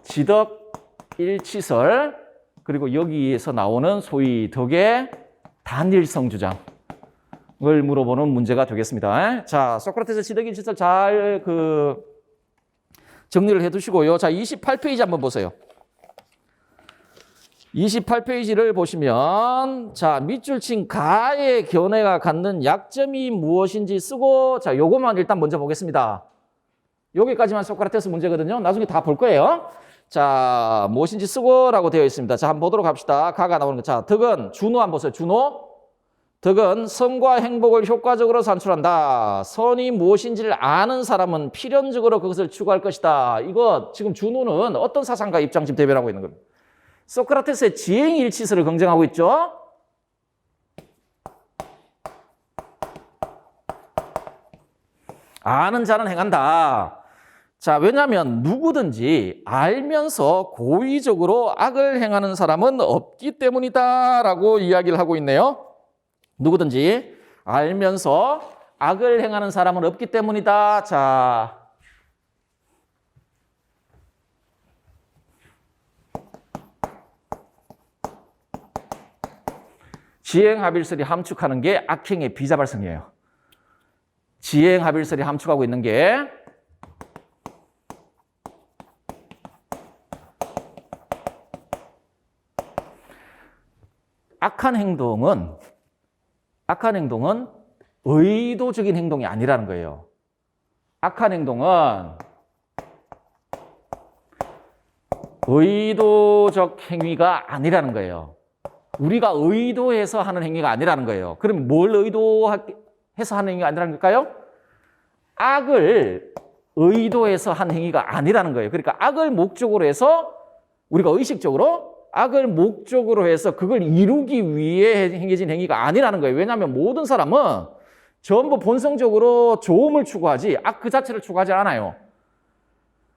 지덕 일치설 그리고 여기에서 나오는 소위 덕의 단일성 주장을 물어보는 문제가 되겠습니다. 자, 소크라테스 지덕 일치설 잘 정리를 해두시고요. 자, 28페이지 한번 보세요. 28페이지를 보시면 자, 밑줄 친 가의 견해가 갖는 약점이 무엇인지 쓰고 자, 요것만 일단 먼저 보겠습니다. 여기까지만 소크라테스 문제거든요. 나중에 다 볼 거예요. 자, 무엇인지 쓰고 라고 되어 있습니다. 자, 한번 보도록 합시다. 가가 나오는 거. 자, 덕은 준호 한번 보세요. 준호. 덕은 선과 행복을 효과적으로 산출한다. 선이 무엇인지를 아는 사람은 필연적으로 그것을 추구할 것이다. 이거 지금 준호는 어떤 사상가 입장 지금 대변하고 있는 겁니다. 소크라테스의 지행일치설을 긍정하고 있죠. 아는 자는 행한다. 자, 왜냐하면 누구든지 알면서 고의적으로 악을 행하는 사람은 없기 때문이다 라고 이야기를 하고 있네요. 누구든지 알면서 악을 행하는 사람은 없기 때문이다. 자, 지행합일설이 함축하는 게 악행의 비자발성이에요. 지행합일설이 함축하고 있는 게 악한 행동은 의도적인 행동이 아니라는 거예요. 악한 행동은 의도적 행위가 아니라는 거예요. 우리가 의도해서 하는 행위가 아니라는 거예요. 그럼 뭘 의도해서 하는 행위가 아니라는 걸까요? 악을 의도해서 한 행위가 아니라는 거예요. 그러니까 악을 목적으로 해서 우리가 의식적으로 악을 목적으로 해서 그걸 이루기 위해 행해진 행위가 아니라는 거예요. 왜냐하면 모든 사람은 전부 본성적으로 좋음을 추구하지 악 그 자체를 추구하지 않아요.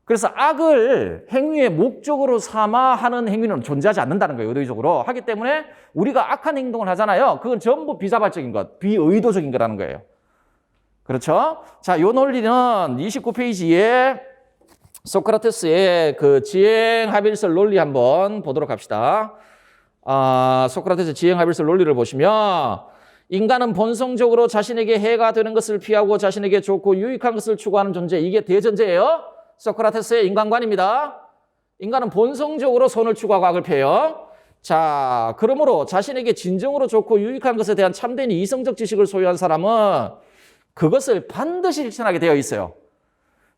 그래서 악을 행위의 목적으로 삼아 하는 행위는 존재하지 않는다는 거예요. 의도적으로 하기 때문에 우리가 악한 행동을 하잖아요. 그건 전부 비자발적인 것, 비의도적인 거라는 거예요. 그렇죠? 자, 이 논리는 29페이지에 소크라테스의 그 지행합일설 논리 한번 보도록 합시다. 소크라테스 지행합일설 논리를 보시면 인간은 본성적으로 자신에게 해가 되는 것을 피하고 자신에게 좋고 유익한 것을 추구하는 존재. 이게 대전제예요. 소크라테스의 인간관입니다. 인간은 본성적으로 선을 추구하고 악을 피해요. 자, 그러므로 자신에게 진정으로 좋고 유익한 것에 대한 참된 이성적 지식을 소유한 사람은 그것을 반드시 실천하게 되어 있어요.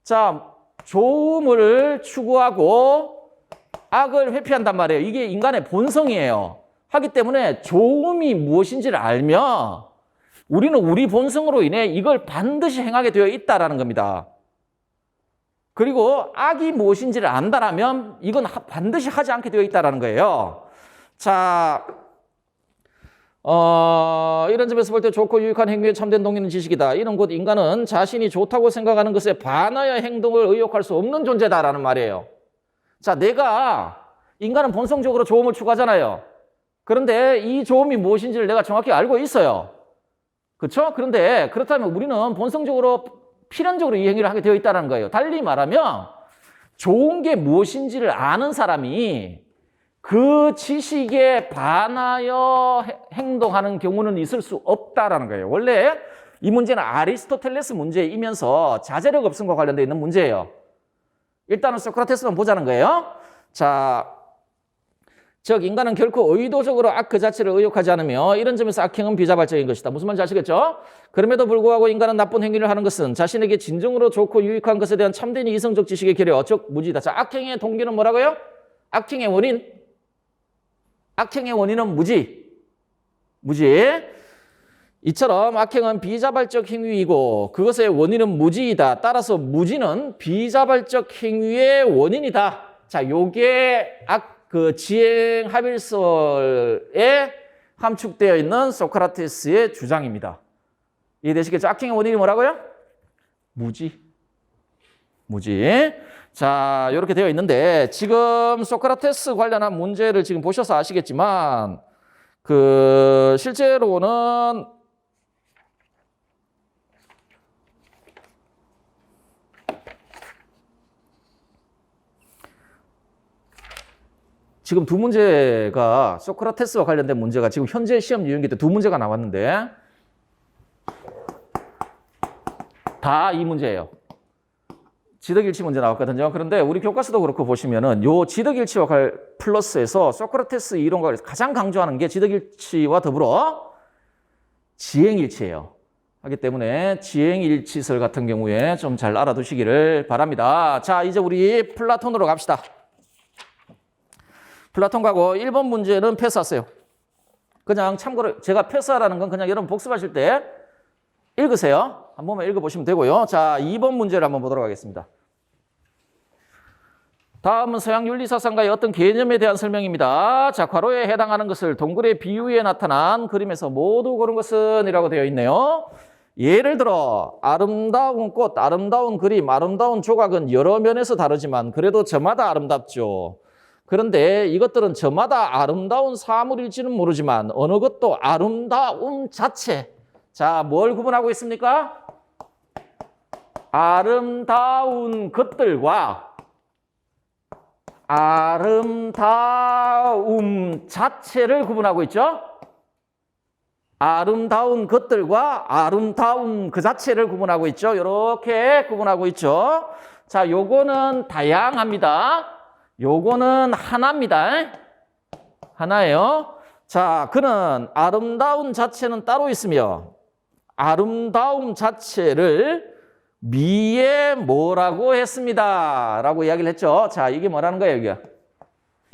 자, 좋음을 추구하고 악을 회피한단 말이에요. 이게 인간의 본성이에요. 하기 때문에 좋음이 무엇인지를 알면 우리는 우리 본성으로 인해 이걸 반드시 행하게 되어 있다는 겁니다. 그리고 악이 무엇인지를 안다라면 이건 반드시 하지 않게 되어 있다는 거예요. 자, 이런 점에서 볼 때 좋고 유익한 행위에 참된 동의는 지식이다. 이는 곧 인간은 자신이 좋다고 생각하는 것에 반하여 행동을 의욕할 수 없는 존재다라는 말이에요. 자, 인간은 본성적으로 좋음을 추구하잖아요. 그런데 이 좋음이 무엇인지를 내가 정확히 알고 있어요. 그렇죠? 그런데 그렇다면 우리는 본성적으로 필연적으로 이 행위를 하게 되어 있다는 거예요. 달리 말하면 좋은 게 무엇인지를 아는 사람이 그 지식에 반하여 행동하는 경우는 있을 수 없다라는 거예요. 원래 이 문제는 아리스토텔레스 문제이면서 자제력 없음과 관련되어 있는 문제예요. 일단은 소크라테스만 보자는 거예요. 자, 즉 인간은 결코 의도적으로 악 그 자체를 의욕하지 않으며 이런 점에서 악행은 비자발적인 것이다. 무슨 말인지 아시겠죠? 그럼에도 불구하고 인간은 나쁜 행위를 하는 것은 자신에게 진정으로 좋고 유익한 것에 대한 참된 이성적 지식의 결여, 즉 무지다. 자, 악행의 동기는 뭐라고요? 악행의 원인은 무지. 이처럼 악행은 비자발적 행위이고 그것의 원인은 무지이다. 따라서 무지는 비자발적 행위의 원인이다. 자, 요게 그 지행합일설에 함축되어 있는 소크라테스의 주장입니다. 이해되시겠죠? 악행의 원인이 뭐라고요? 무지. 자, 이렇게 되어 있는데 지금 소크라테스 관련한 문제를 지금 보셔서 아시겠지만 그 실제로는 지금 두 문제가 소크라테스와 관련된 문제가 지금 현재 시험 유형기 때 두 문제가 나왔는데 다 이 문제예요. 지덕일치 문제 나왔거든요. 그런데 우리 교과서도 그렇고 보시면은 요 지덕일치와 플러스에서 소크라테스 이론과 가장 강조하는 게 지덕일치와 더불어 지행일치예요. 하기 때문에 지행일치설 같은 경우에 좀 잘 알아두시기를 바랍니다. 자, 이제 우리 플라톤으로 갑시다. 플라톤 가고 1번 문제는 패스하세요. 그냥 참고로 제가 패스하라는 건 그냥 여러분 복습하실 때 읽으세요. 한 번만 읽어보시면 되고요. 자, 2번 문제를 한번 보도록 하겠습니다. 다음은 서양 윤리사상가의 어떤 개념에 대한 설명입니다. 자, 괄호에 해당하는 것을 동글의 비유에 나타난 그림에서 모두 고른 것은 이라고 되어 있네요. 예를 들어 아름다운 꽃, 아름다운 그림, 아름다운 조각은 여러 면에서 다르지만 그래도 저마다 아름답죠. 그런데 이것들은 저마다 아름다운 사물일지는 모르지만 어느 것도 아름다움 자체. 자, 뭘 구분하고 있습니까? 아름다운 것들과 아름다움 자체를 구분하고 있죠. 아름다운 것들과 아름다움 그 자체를 구분하고 있죠. 이렇게 구분하고 있죠. 자, 요거는 다양합니다. 요거는 하나입니다. 하나예요. 자, 그는 아름다운 자체는 따로 있으며 아름다움 자체를 미에 뭐라고 했습니다. 라고 이야기를 했죠. 자, 이게 뭐라는 거예요, 이게?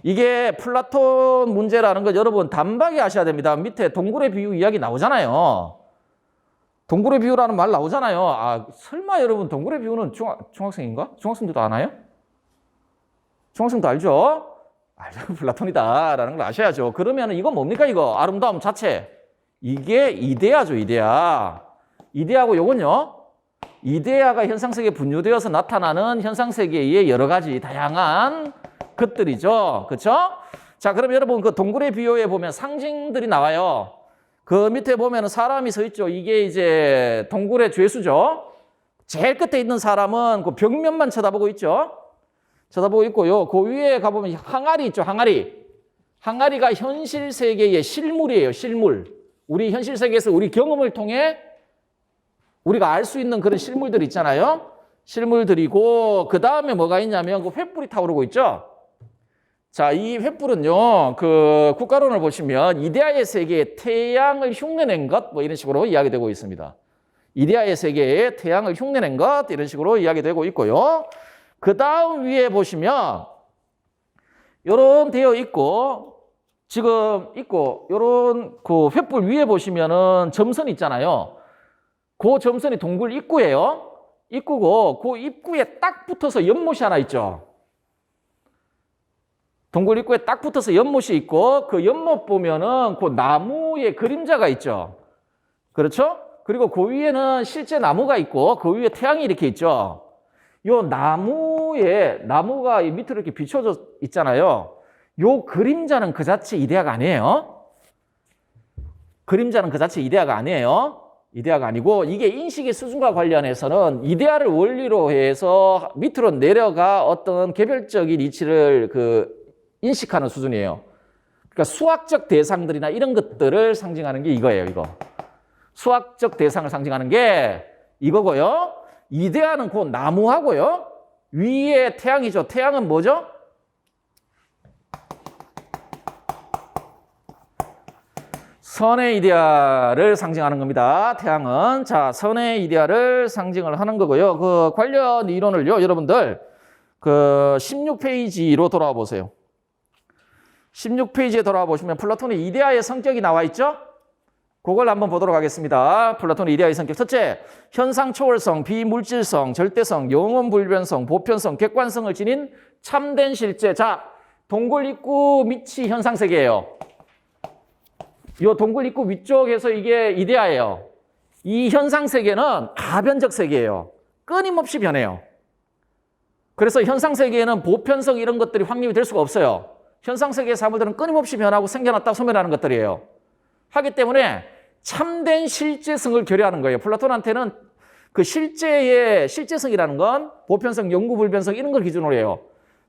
이게 플라톤 문제라는 거 여러분 단박에 아셔야 됩니다. 밑에 동굴의 비유 이야기 나오잖아요. 동굴의 비유라는 말 나오잖아요. 아, 설마 여러분 동굴의 비유는 중학생인가? 중학생들도 아나요? 중학생도 알죠? 알죠. 플라톤이다라는 걸 아셔야죠. 그러면 이건 뭡니까, 이거? 아름다움 자체. 이게 이데아죠, 이데아. 이데아고 요건요. 이데아가 현상세계에 분류되어서 나타나는 현상세계의 여러 가지 다양한 것들이죠. 그렇죠? 자, 그럼 여러분 그 동굴의 비유에 보면 상징들이 나와요. 그 밑에 보면 사람이 서 있죠. 이게 이제 동굴의 죄수죠. 제일 끝에 있는 사람은 그 벽면만 쳐다보고 있죠. 쳐다보고 있고요. 그 위에 가보면 항아리 있죠. 항아리. 항아리가 현실 세계의 실물이에요. 실물. 우리 현실 세계에서 우리 경험을 통해 우리가 알 수 있는 그런 실물들 있잖아요. 실물들이고 그 다음에 뭐가 있냐면 그 횃불이 타오르고 있죠. 자, 이 횃불은요, 그 국가론을 보시면 이데아의 세계에 태양을 흉내낸 것, 뭐 이런 식으로 이야기되고 있습니다. 이데아의 세계에 태양을 흉내낸 것, 이런 식으로 이야기되고 있고요. 그 다음 위에 보시면, 요런 되어 있고, 지금 있고, 요런 그 횃불 위에 보시면은 점선 있잖아요. 그 점선이 동굴 입구예요. 입구고, 그 입구에 딱 붙어서 연못이 하나 있죠. 동굴 입구에 딱 붙어서 연못이 있고 그 연못 보면은 그 나무의 그림자가 있죠. 그렇죠? 그리고 그 위에는 실제 나무가 있고 그 위에 태양이 이렇게 있죠. 요 나무가 밑으로 이렇게 비춰져 있잖아요. 요 그림자는 그 자체 이데아가 아니에요. 그림자는 그 자체 이데아가 아니에요. 이데아가 아니고 이게 인식의 수준과 관련해서는 이데아를 원리로 해서 밑으로 내려가 어떤 개별적인 이치를 인식하는 수준이에요. 그러니까 수학적 대상들이나 이런 것들을 상징하는 게 이거예요, 이거. 수학적 대상을 상징하는 게 이거고요. 이데아는 그 나무하고요. 위에 태양이죠. 태양은 뭐죠? 선의 이데아를 상징하는 겁니다. 태양은. 자, 선의 이데아를 상징을 하는 거고요. 그 관련 이론을요, 여러분들, 16페이지로 돌아와 보세요. 16페이지에 돌아와 보시면 플라톤의 이데아의 성격이 나와 있죠? 그걸 한번 보도록 하겠습니다. 플라톤의 이데아의 성격. 첫째, 현상 초월성, 비물질성, 절대성, 영원 불변성, 보편성, 객관성을 지닌 참된 실제. 자, 동굴 입구 밑이 현상세계예요. 이 동굴 입구 위쪽에서 이게 이데아예요. 이 현상세계는 가변적 세계예요. 끊임없이 변해요. 그래서 현상세계에는 보편성 이런 것들이 확립이 될 수가 없어요. 현상세계의 사물들은 끊임없이 변하고 생겨났다 소멸하는 것들이에요. 하기 때문에 참된 실제성을 결여하는 거예요. 플라톤한테는 그 실제의 실제성이라는 건 보편성, 영구 불변성 이런 걸 기준으로 해요.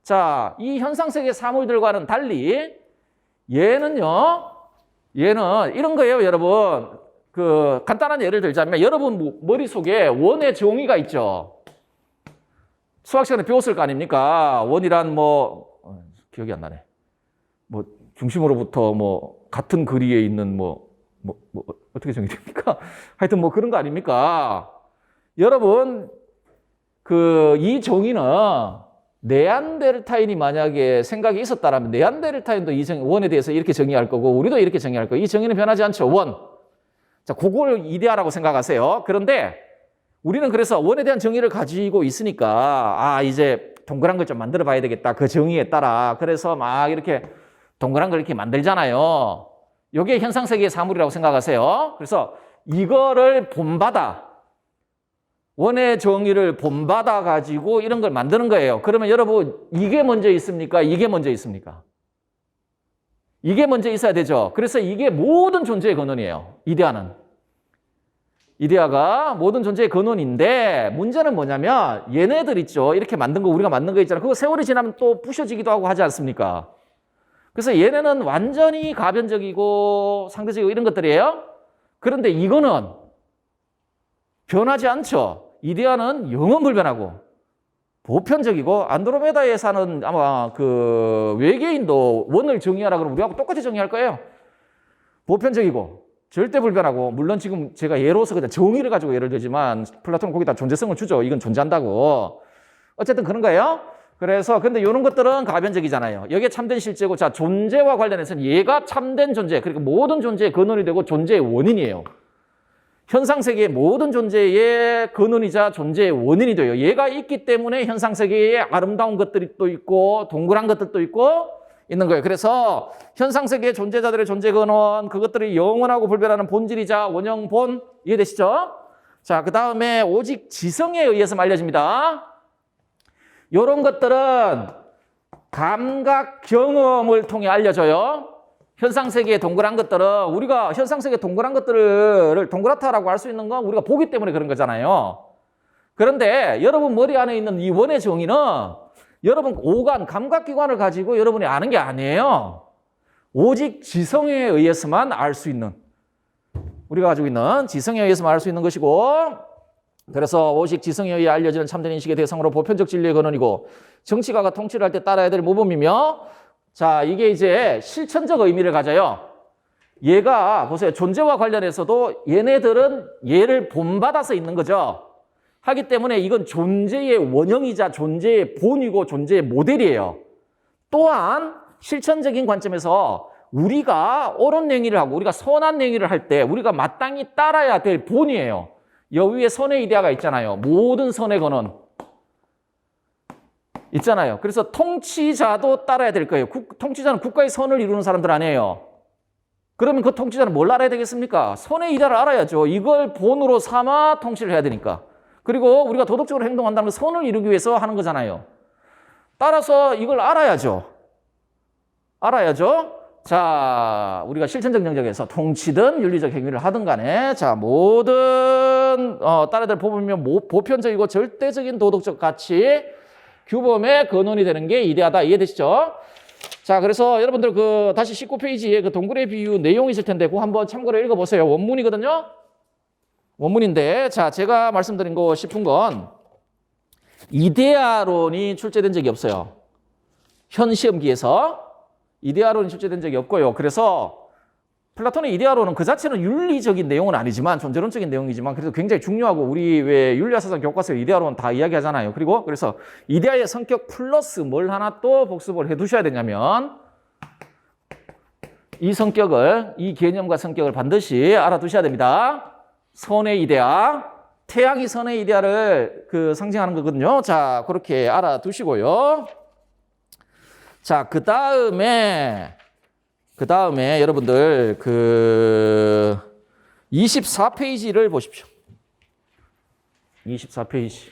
자, 이 현상세계 사물들과는 달리 얘는 이런 거예요, 여러분. 간단한 예를 들자면 여러분 머릿속에 원의 정의가 있죠. 수학 시간에 배웠을 거 아닙니까? 원이란 기억이 안 나네. 중심으로부터 같은 거리에 있는 어떻게 정의됩니까? 하여튼 그런 거 아닙니까? 여러분, 이 정의는 네안데르타인이 만약에 생각이 있었다라면 네안데르타인도 이 원에 대해서 이렇게 정의할 거고 우리도 이렇게 정의할 거고 이 정의는 변하지 않죠. 원. 자, 그걸 이데아라고 생각하세요. 그런데 우리는 그래서 원에 대한 정의를 가지고 있으니까 이제 동그란 걸 좀 만들어 봐야 되겠다. 그 정의에 따라. 그래서 막 이렇게 동그란 걸 이렇게 만들잖아요. 이게 현상세계의 사물이라고 생각하세요. 그래서 이거를 본받아. 원의 정의를 본받아 가지고 이런 걸 만드는 거예요. 그러면 여러분 이게 먼저 있습니까? 이게 먼저 있습니까? 이게 먼저 있어야 되죠. 그래서 이게 모든 존재의 근원이에요. 이데아는. 이데아가 모든 존재의 근원인데 문제는 뭐냐면 얘네들 있죠. 이렇게 만든 거 우리가 만든 거 있잖아요. 그거 세월이 지나면 또 부셔지기도 하고 하지 않습니까? 그래서 얘네는 완전히 가변적이고 상대적이고 이런 것들이에요. 그런데 이거는 변하지 않죠. 이데아는 영원 불변하고 보편적이고 안드로메다에 사는 아마 그 외계인도 원을 정의하라 그러면 우리하고 똑같이 정의할 거예요. 보편적이고 절대 불변하고 물론 지금 제가 예로서 그냥 정의를 가지고 예를 들지만 플라톤은 거기다 존재성을 주죠. 이건 존재한다고. 어쨌든 그런 거예요. 그래서 근데 이런 것들은 가변적이잖아요. 여기에 참된 실제고 자 존재와 관련해서는 얘가 참된 존재 그러니까 모든 존재의 근원이 되고 존재의 원인이에요. 현상세계의 모든 존재의 근원이자 존재의 원인이 돼요. 얘가 있기 때문에 현상세계에 아름다운 것들이 또 있고 동그란 것들도 있고 있는 거예요. 그래서 현상세계의 존재자들의 존재 근원 그것들이 영원하고 불변하는 본질이자 원형 본 이해되시죠? 자, 그 다음에 오직 지성에 의해서 알려집니다. 이런 것들은 감각 경험을 통해 알려져요. 현상세계의 동그란 것들은 우리가 현상세계의 동그란 것들을 동그랗다라고 할 수 있는 건 우리가 보기 때문에 그런 거잖아요. 그런데 여러분 머리 안에 있는 이 원의 정의는 여러분 오감, 감각기관을 가지고 여러분이 아는 게 아니에요. 오직 지성에 의해서만 알 수 있는 우리가 가지고 있는 지성에 의해서만 알 수 있는 것이고 그래서 오직 지성에 의해 알려지는 참된 인식의 대상으로 보편적 진리의 근원이고 정치가가 통치를 할 때 따라야 될 모범이며 자, 이게 이제 실천적 의미를 가져요. 얘가 보세요. 존재와 관련해서도 얘네들은 얘를 본받아서 있는 거죠. 하기 때문에 이건 존재의 원형이자 존재의 본이고 존재의 모델이에요. 또한 실천적인 관점에서 우리가 옳은 행위를 하고 우리가 선한 행위를 할 때 우리가 마땅히 따라야 될 본이에요. 여기에 선의 이데아가 있잖아요. 모든 선의 근원. 있잖아요. 그래서 통치자도 따라야 될 거예요. 통치자는 국가의 선을 이루는 사람들 아니에요. 그러면 그 통치자는 뭘 알아야 되겠습니까? 선의 이데아를 알아야죠. 이걸 본으로 삼아 통치를 해야 되니까. 그리고 우리가 도덕적으로 행동한다는 건 선을 이루기 위해서 하는 거잖아요. 따라서 이걸 알아야죠. 알아야죠. 자, 우리가 실천적 영역에서 통치든 윤리적 행위를 하든 간에 자, 모든 따라야 될 법이면 보편적이고 절대적인 도덕적 가치 규범의 근원이 되는 게 이데아다. 이해되시죠? 자, 그래서 여러분들 그 다시 19페이지에 그 동굴의 비유 내용이 있을 텐데 그거 한번 참고로 읽어보세요. 원문이거든요. 원문인데 자, 제가 말씀드린 거 싶은 건 이데아론이 출제된 적이 없어요. 현 시험기에서 이데아론이 출제된 적이 없고요. 그래서 플라톤의 이데아론은 그 자체는 윤리적인 내용은 아니지만 존재론적인 내용이지만 그래도 굉장히 중요하고 우리 왜 윤리학사상 교과서에 이데아론 다 이야기하잖아요. 그리고 그래서 이데아의 성격 플러스 뭘 하나 또 복습을 해 두셔야 되냐면 이 성격을 이 개념과 성격을 반드시 알아두셔야 됩니다. 선의 이데아, 태양이 선의 이데아를 그 상징하는 거거든요. 자, 그렇게 알아두시고요. 자, 그 다음에 여러분들 그 24페이지를 보십시오. 24페이지.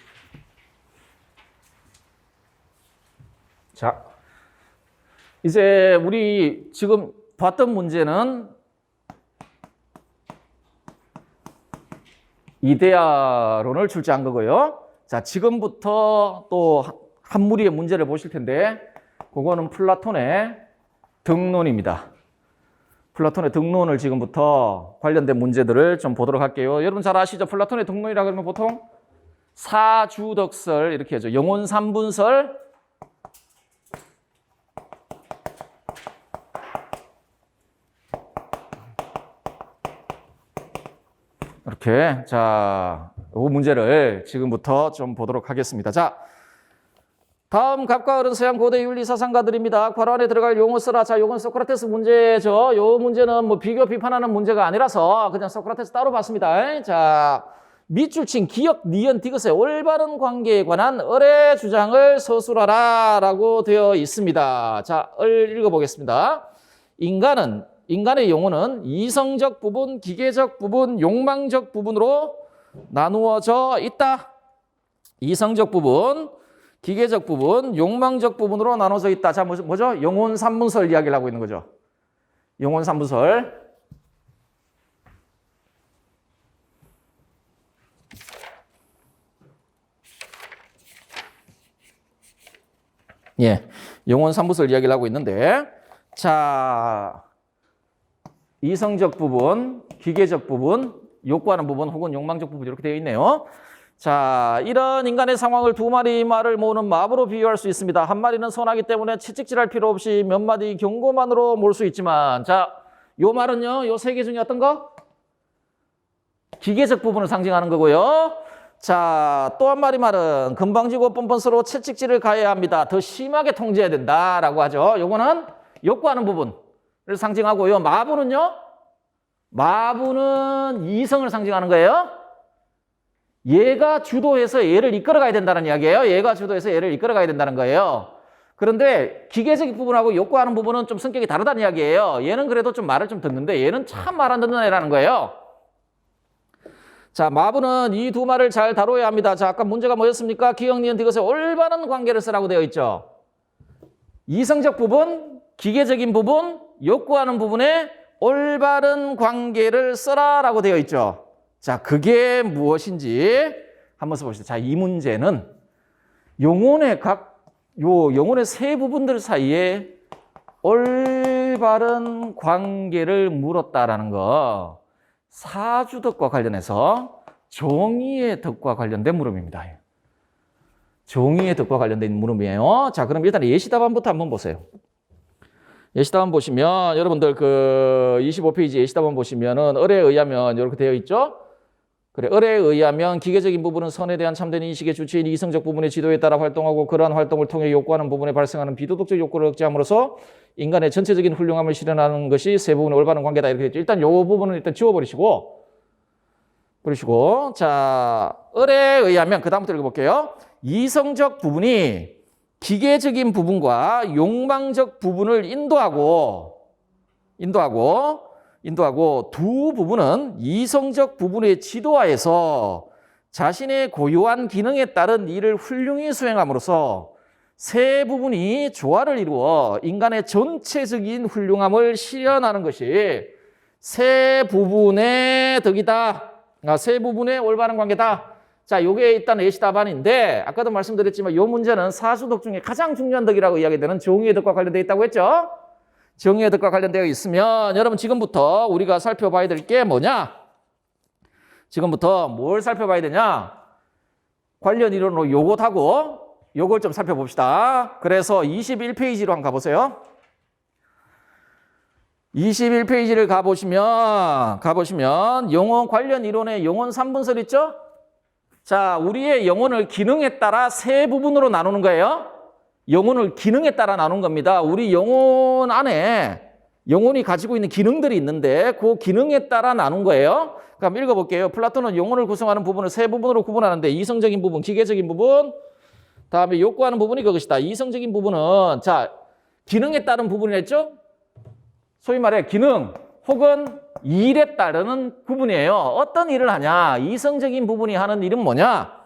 자, 이제 우리 지금 봤던 문제는 이데아론을 출제한 거고요. 자, 지금부터 또 한 무리의 문제를 보실 텐데 그거는 플라톤의 등론입니다. 플라톤의 등론을 지금부터 관련된 문제들을 좀 보도록 할게요. 여러분 잘 아시죠? 플라톤의 등론이라 그러면 보통 사주덕설 이렇게 하죠. 영혼 삼분설, 이렇게 자, 이 문제를 지금부터 좀 보도록 하겠습니다. 자, 다음 갑과 을은 서양 고대 윤리 사상가들입니다. 괄호 안에 들어갈 용어 쓰라. 자, 요건 소크라테스 문제죠. 요 문제는 뭐 비교 비판하는 문제가 아니라서 그냥 소크라테스 따로 봤습니다. 자, 밑줄 친 기역, 니은, 디귿의 올바른 관계에 관한 을의 주장을 서술하라 라고 되어 있습니다. 자, 을 읽어보겠습니다. 인간의 영혼은 이성적 부분, 기계적 부분, 욕망적 부분으로 나누어져 있다. 이성적 부분, 기계적 부분, 욕망적 부분으로 나눠져 있다. 자, 뭐죠? 영혼 삼분설 이야기를 하고 있는 거죠. 영혼 삼분설. 예, 영혼 삼분설 이야기를 하고 있는데, 자, 이성적 부분, 기계적 부분, 욕구하는 부분 혹은 욕망적 부분 이렇게 되어 있네요. 자, 이런 인간의 상황을 두 마리 말을 모으는 마부로 비유할 수 있습니다. 한 마리는 선하기 때문에 채찍질할 필요 없이 몇 마디 경고만으로 모을 수 있지만, 자, 요 말은요, 요 세 개 중에 어떤 거? 기계적 부분을 상징하는 거고요. 자, 또 한 마리 말은 금방지고 뻔뻔스러워 채찍질을 가해야 합니다. 더 심하게 통제해야 된다라고 하죠. 요거는 욕구하는 부분을 상징하고요. 마부는요? 마부는 이성을 상징하는 거예요. 얘가 주도해서 얘를 이끌어가야 된다는 이야기예요. 얘가 주도해서 얘를 이끌어가야 된다는 거예요. 그런데 기계적 부분하고 욕구하는 부분은 좀 성격이 다르다는 이야기예요. 얘는 그래도 좀 말을 좀 듣는데 얘는 참 말 안 듣는 애라는 거예요. 자, 마부는 이 두 말을 잘 다뤄야 합니다. 자, 아까 문제가 뭐였습니까? 기역, 니은, 디귿의 올바른 관계를 쓰라고 되어 있죠. 이성적 부분, 기계적인 부분, 욕구하는 부분에 올바른 관계를 써라라고 되어 있죠. 자, 그게 무엇인지 한번 써봅시다. 자, 이 문제는 영혼의 영혼의 세 부분들 사이에 올바른 관계를 물었다라는 거, 사주덕과 관련해서 정의의 덕과 관련된 물음입니다. 정의의 덕과 관련된 물음이에요. 자, 그럼 일단 예시답안부터 한번 보세요. 예시답안 보시면 여러분들 그 25페이지 예시답안 보시면은 을에 의하면 이렇게 되어 있죠. 그래, 을에 의하면 기계적인 부분은 선에 대한 참된 인식의 주체인 이성적 부분의 지도에 따라 활동하고 그러한 활동을 통해 욕구하는 부분에 발생하는 비도덕적 욕구를 억제함으로써 인간의 전체적인 훌륭함을 실현하는 것이 세 부분의 올바른 관계다 이렇게 됐죠. 일단 요 부분은 일단 지워버리시고 자, 을에 의하면 그 다음부터 읽어볼게요. 이성적 부분이 기계적인 부분과 욕망적 부분을 인도하고 두 부분은 이성적 부분의 지도하에서 자신의 고유한 기능에 따른 일을 훌륭히 수행함으로써 세 부분이 조화를 이루어 인간의 전체적인 훌륭함을 실현하는 것이 세 부분의 덕이다. 세 부분의 올바른 관계다. 자, 요게 일단 예시답안인데 아까도 말씀드렸지만 요 문제는 사수덕 중에 가장 중요한 덕이라고 이야기되는 정의의 덕과 관련되어 있다고 했죠. 정의의 덕과 관련되어 있으면 여러분 지금부터 우리가 살펴봐야 될 게 뭐냐? 지금부터 뭘 살펴봐야 되냐? 관련 이론으로 요것하고 요걸 좀 살펴봅시다. 그래서 21페이지로 한번 가보세요. 21페이지를 가보시면 영혼 관련 이론의 영혼 3분설 있죠? 자, 우리의 영혼을 기능에 따라 세 부분으로 나누는 거예요. 영혼을 기능에 따라 나눈 겁니다. 우리 영혼 안에 영혼이 가지고 있는 기능들이 있는데 그 기능에 따라 나눈 거예요. 그럼 읽어볼게요. 플라톤은 영혼을 구성하는 부분을 세 부분으로 구분하는데 이성적인 부분, 기계적인 부분, 다음에 욕구하는 부분이 그것이다. 이성적인 부분은 자, 기능에 따른 부분이랬죠? 소위 말해 기능 혹은 일에 따르는 부분이에요. 어떤 일을 하냐? 이성적인 부분이 하는 일은 뭐냐?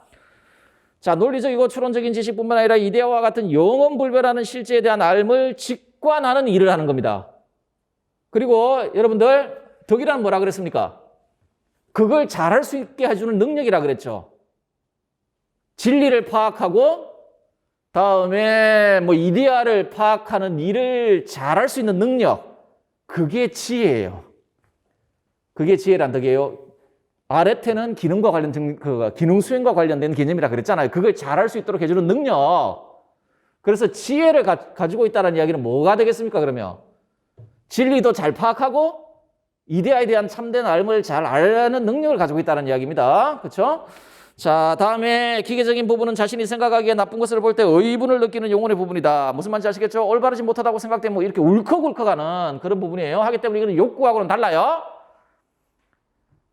자, 논리적이고 추론적인 지식뿐만 아니라 이데아와 같은 영원불변하는 실제에 대한 알을 직관하는 일을 하는 겁니다. 그리고 여러분들 덕이란 뭐라 그랬습니까? 그걸 잘할 수 있게 해주는 능력이라 그랬죠. 진리를 파악하고 다음에 뭐 이데아를 파악하는 일을 잘할 수 있는 능력, 그게 지혜예요. 그게 지혜란 덕이에요. 아레테는 기능과 관련된 기능 수행과 관련된 개념이라 그랬잖아요. 그걸 잘할 수 있도록 해주는 능력. 그래서 지혜를 가지고 있다는 이야기는 뭐가 되겠습니까? 그러면 진리도 잘 파악하고 이데아에 대한 참된 알을 잘 아는 능력을 가지고 있다는 이야기입니다. 그렇죠? 자, 다음에 기계적인 부분은 자신이 생각하기에 나쁜 것을 볼 때 의분을 느끼는 영혼의 부분이다. 무슨 말인지 아시겠죠? 올바르지 못하다고 생각되면 뭐 이렇게 울컥울컥하는 그런 부분이에요. 하기 때문에 이거는 욕구하고는 달라요.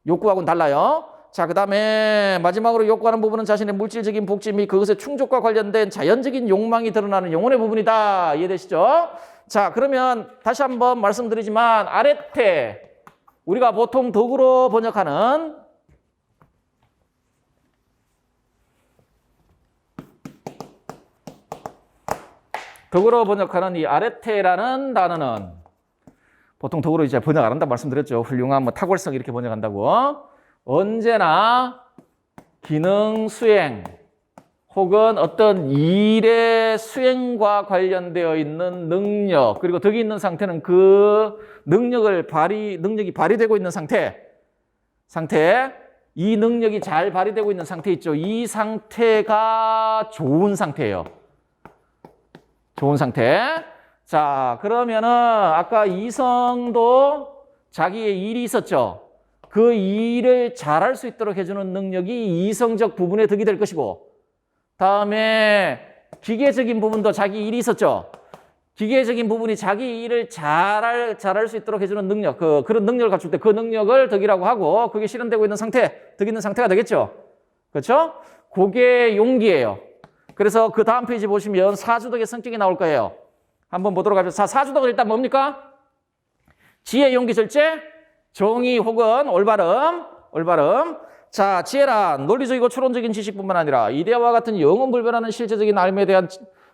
욕구하고는 달라요. 자, 그 다음에 마지막으로 욕구하는 부분은 자신의 물질적인 복지 및 그것의 충족과 관련된 자연적인 욕망이 드러나는 영혼의 부분이다. 이해되시죠? 자, 그러면 다시 한번 말씀드리지만 아레테, 우리가 보통 덕으로 번역하는 이 아레테라는 단어는 보통 덕으로 이제 번역 안 한다고 말씀드렸죠. 훌륭한 뭐 탁월성 이렇게 번역한다고. 언제나 기능 수행 혹은 어떤 일의 수행과 관련되어 있는 능력, 그리고 덕이 있는 상태는 그 능력이 발휘되고 있는 상태, 이 능력이 잘 발휘되고 있는 상태 있죠. 이 상태가 좋은 상태예요. 좋은 상태. 자, 그러면은 아까 이성도 자기의 일이 있었죠. 그 일을 잘할 수 있도록 해주는 능력이 이성적 부분의 덕이 될 것이고, 다음에 기계적인 부분도 자기 일이 있었죠. 기계적인 부분이 자기 일을 잘할 수 있도록 해주는 능력, 그런 능력을 갖출 때 그 능력을 덕이라고 하고, 그게 실현되고 있는 상태, 덕 있는 상태가 되겠죠. 그렇죠? 그게 용기예요. 그래서 그 다음 페이지 보시면 사주덕의 성격이 나올 거예요. 한번 보도록 하겠습니다. 사주덕은 일단 뭡니까? 지혜, 용기, 절제, 정의 혹은 올바름. 자, 지혜란 논리적이고 추론적인 지식뿐만 아니라 이데아와 같은 영원불변하는 실제적인 알에 대한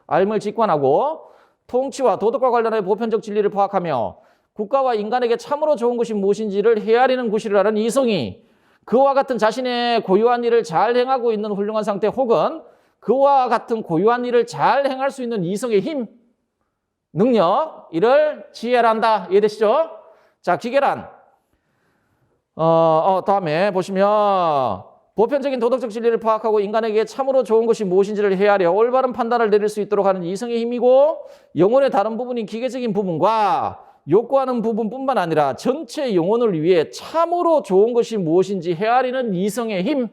알을 직관하고, 통치와 도덕과 관련해 보편적 진리를 파악하며 국가와 인간에게 참으로 좋은 것이 무엇인지를 헤아리는 구실을 하는 이성이, 그와 같은 자신의 고유한 일을 잘 행하고 있는 훌륭한 상태 혹은 그와 같은 고유한 일을 잘 행할 수 있는 이성의 힘, 능력, 이를 지혜란다. 이해되시죠? 자, 기계란. 다음에 보시면 보편적인 도덕적 진리를 파악하고 인간에게 참으로 좋은 것이 무엇인지를 헤아려 올바른 판단을 내릴 수 있도록 하는 이성의 힘이고, 영혼의 다른 부분인 기계적인 부분과 욕구하는 부분뿐만 아니라 전체 영혼을 위해 참으로 좋은 것이 무엇인지 헤아리는 이성의 힘.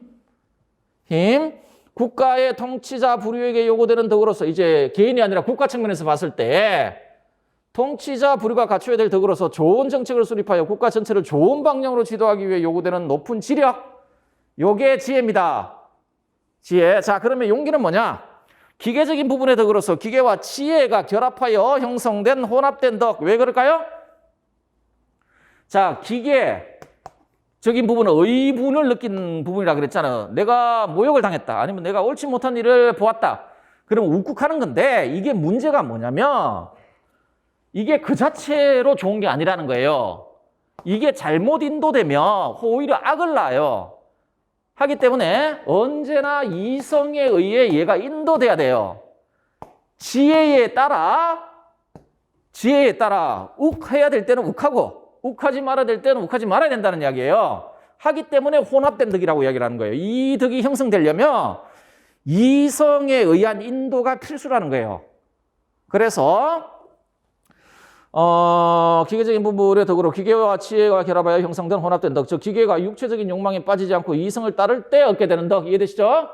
국가의 통치자 부류에게 요구되는 덕으로서, 이제 개인이 아니라 국가 측면에서 봤을 때 통치자 부류가 갖춰야 될 덕으로서 좋은 정책을 수립하여 국가 전체를 좋은 방향으로 지도하기 위해 요구되는 높은 지력, 요게 지혜입니다. 지혜. 자, 그러면 용기는 뭐냐? 기계적인 부분의 덕으로서 기계와 지혜가 결합하여 형성된 혼합된 덕. 왜 그럴까요? 자, 기계적인 부분은 의분을 느낀 부분이라 그랬잖아. 내가 모욕을 당했다, 아니면 내가 옳지 못한 일을 보았다, 그럼 욱욱하는 건데, 이게 문제가 뭐냐면 이게 그 자체로 좋은 게 아니라는 거예요. 이게 잘못 인도되면 오히려 악을 낳아요. 하기 때문에 언제나 이성에 의해 얘가 인도돼야 돼요. 지혜에 따라 욱해야 될 때는 욱하고 욱하지 말아야 될 때는 욱하지 말아야 된다는 이야기예요. 하기 때문에 혼합된 덕이라고 이야기를 하는 거예요. 이 덕이 형성되려면 이성에 의한 인도가 필수라는 거예요. 그래서 기계적인 부분의 덕으로 기계와 지혜가 결합하여 형성된 혼합된 덕, 즉 기계가 육체적인 욕망에 빠지지 않고 이성을 따를 때 얻게 되는 덕. 이해되시죠?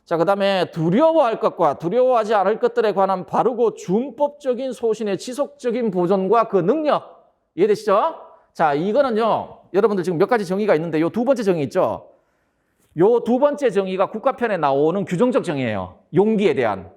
자, 그 다음에 두려워할 것과 두려워하지 않을 것들에 관한 바르고 준법적인 소신의 지속적인 보존과 그 능력. 이해되시죠? 자, 이거는요, 여러분들 지금 몇 가지 정의가 있는데 요 두 번째 정의 있죠? 요 두 번째 정의가 국가편에 나오는 규정적 정의예요. 용기에 대한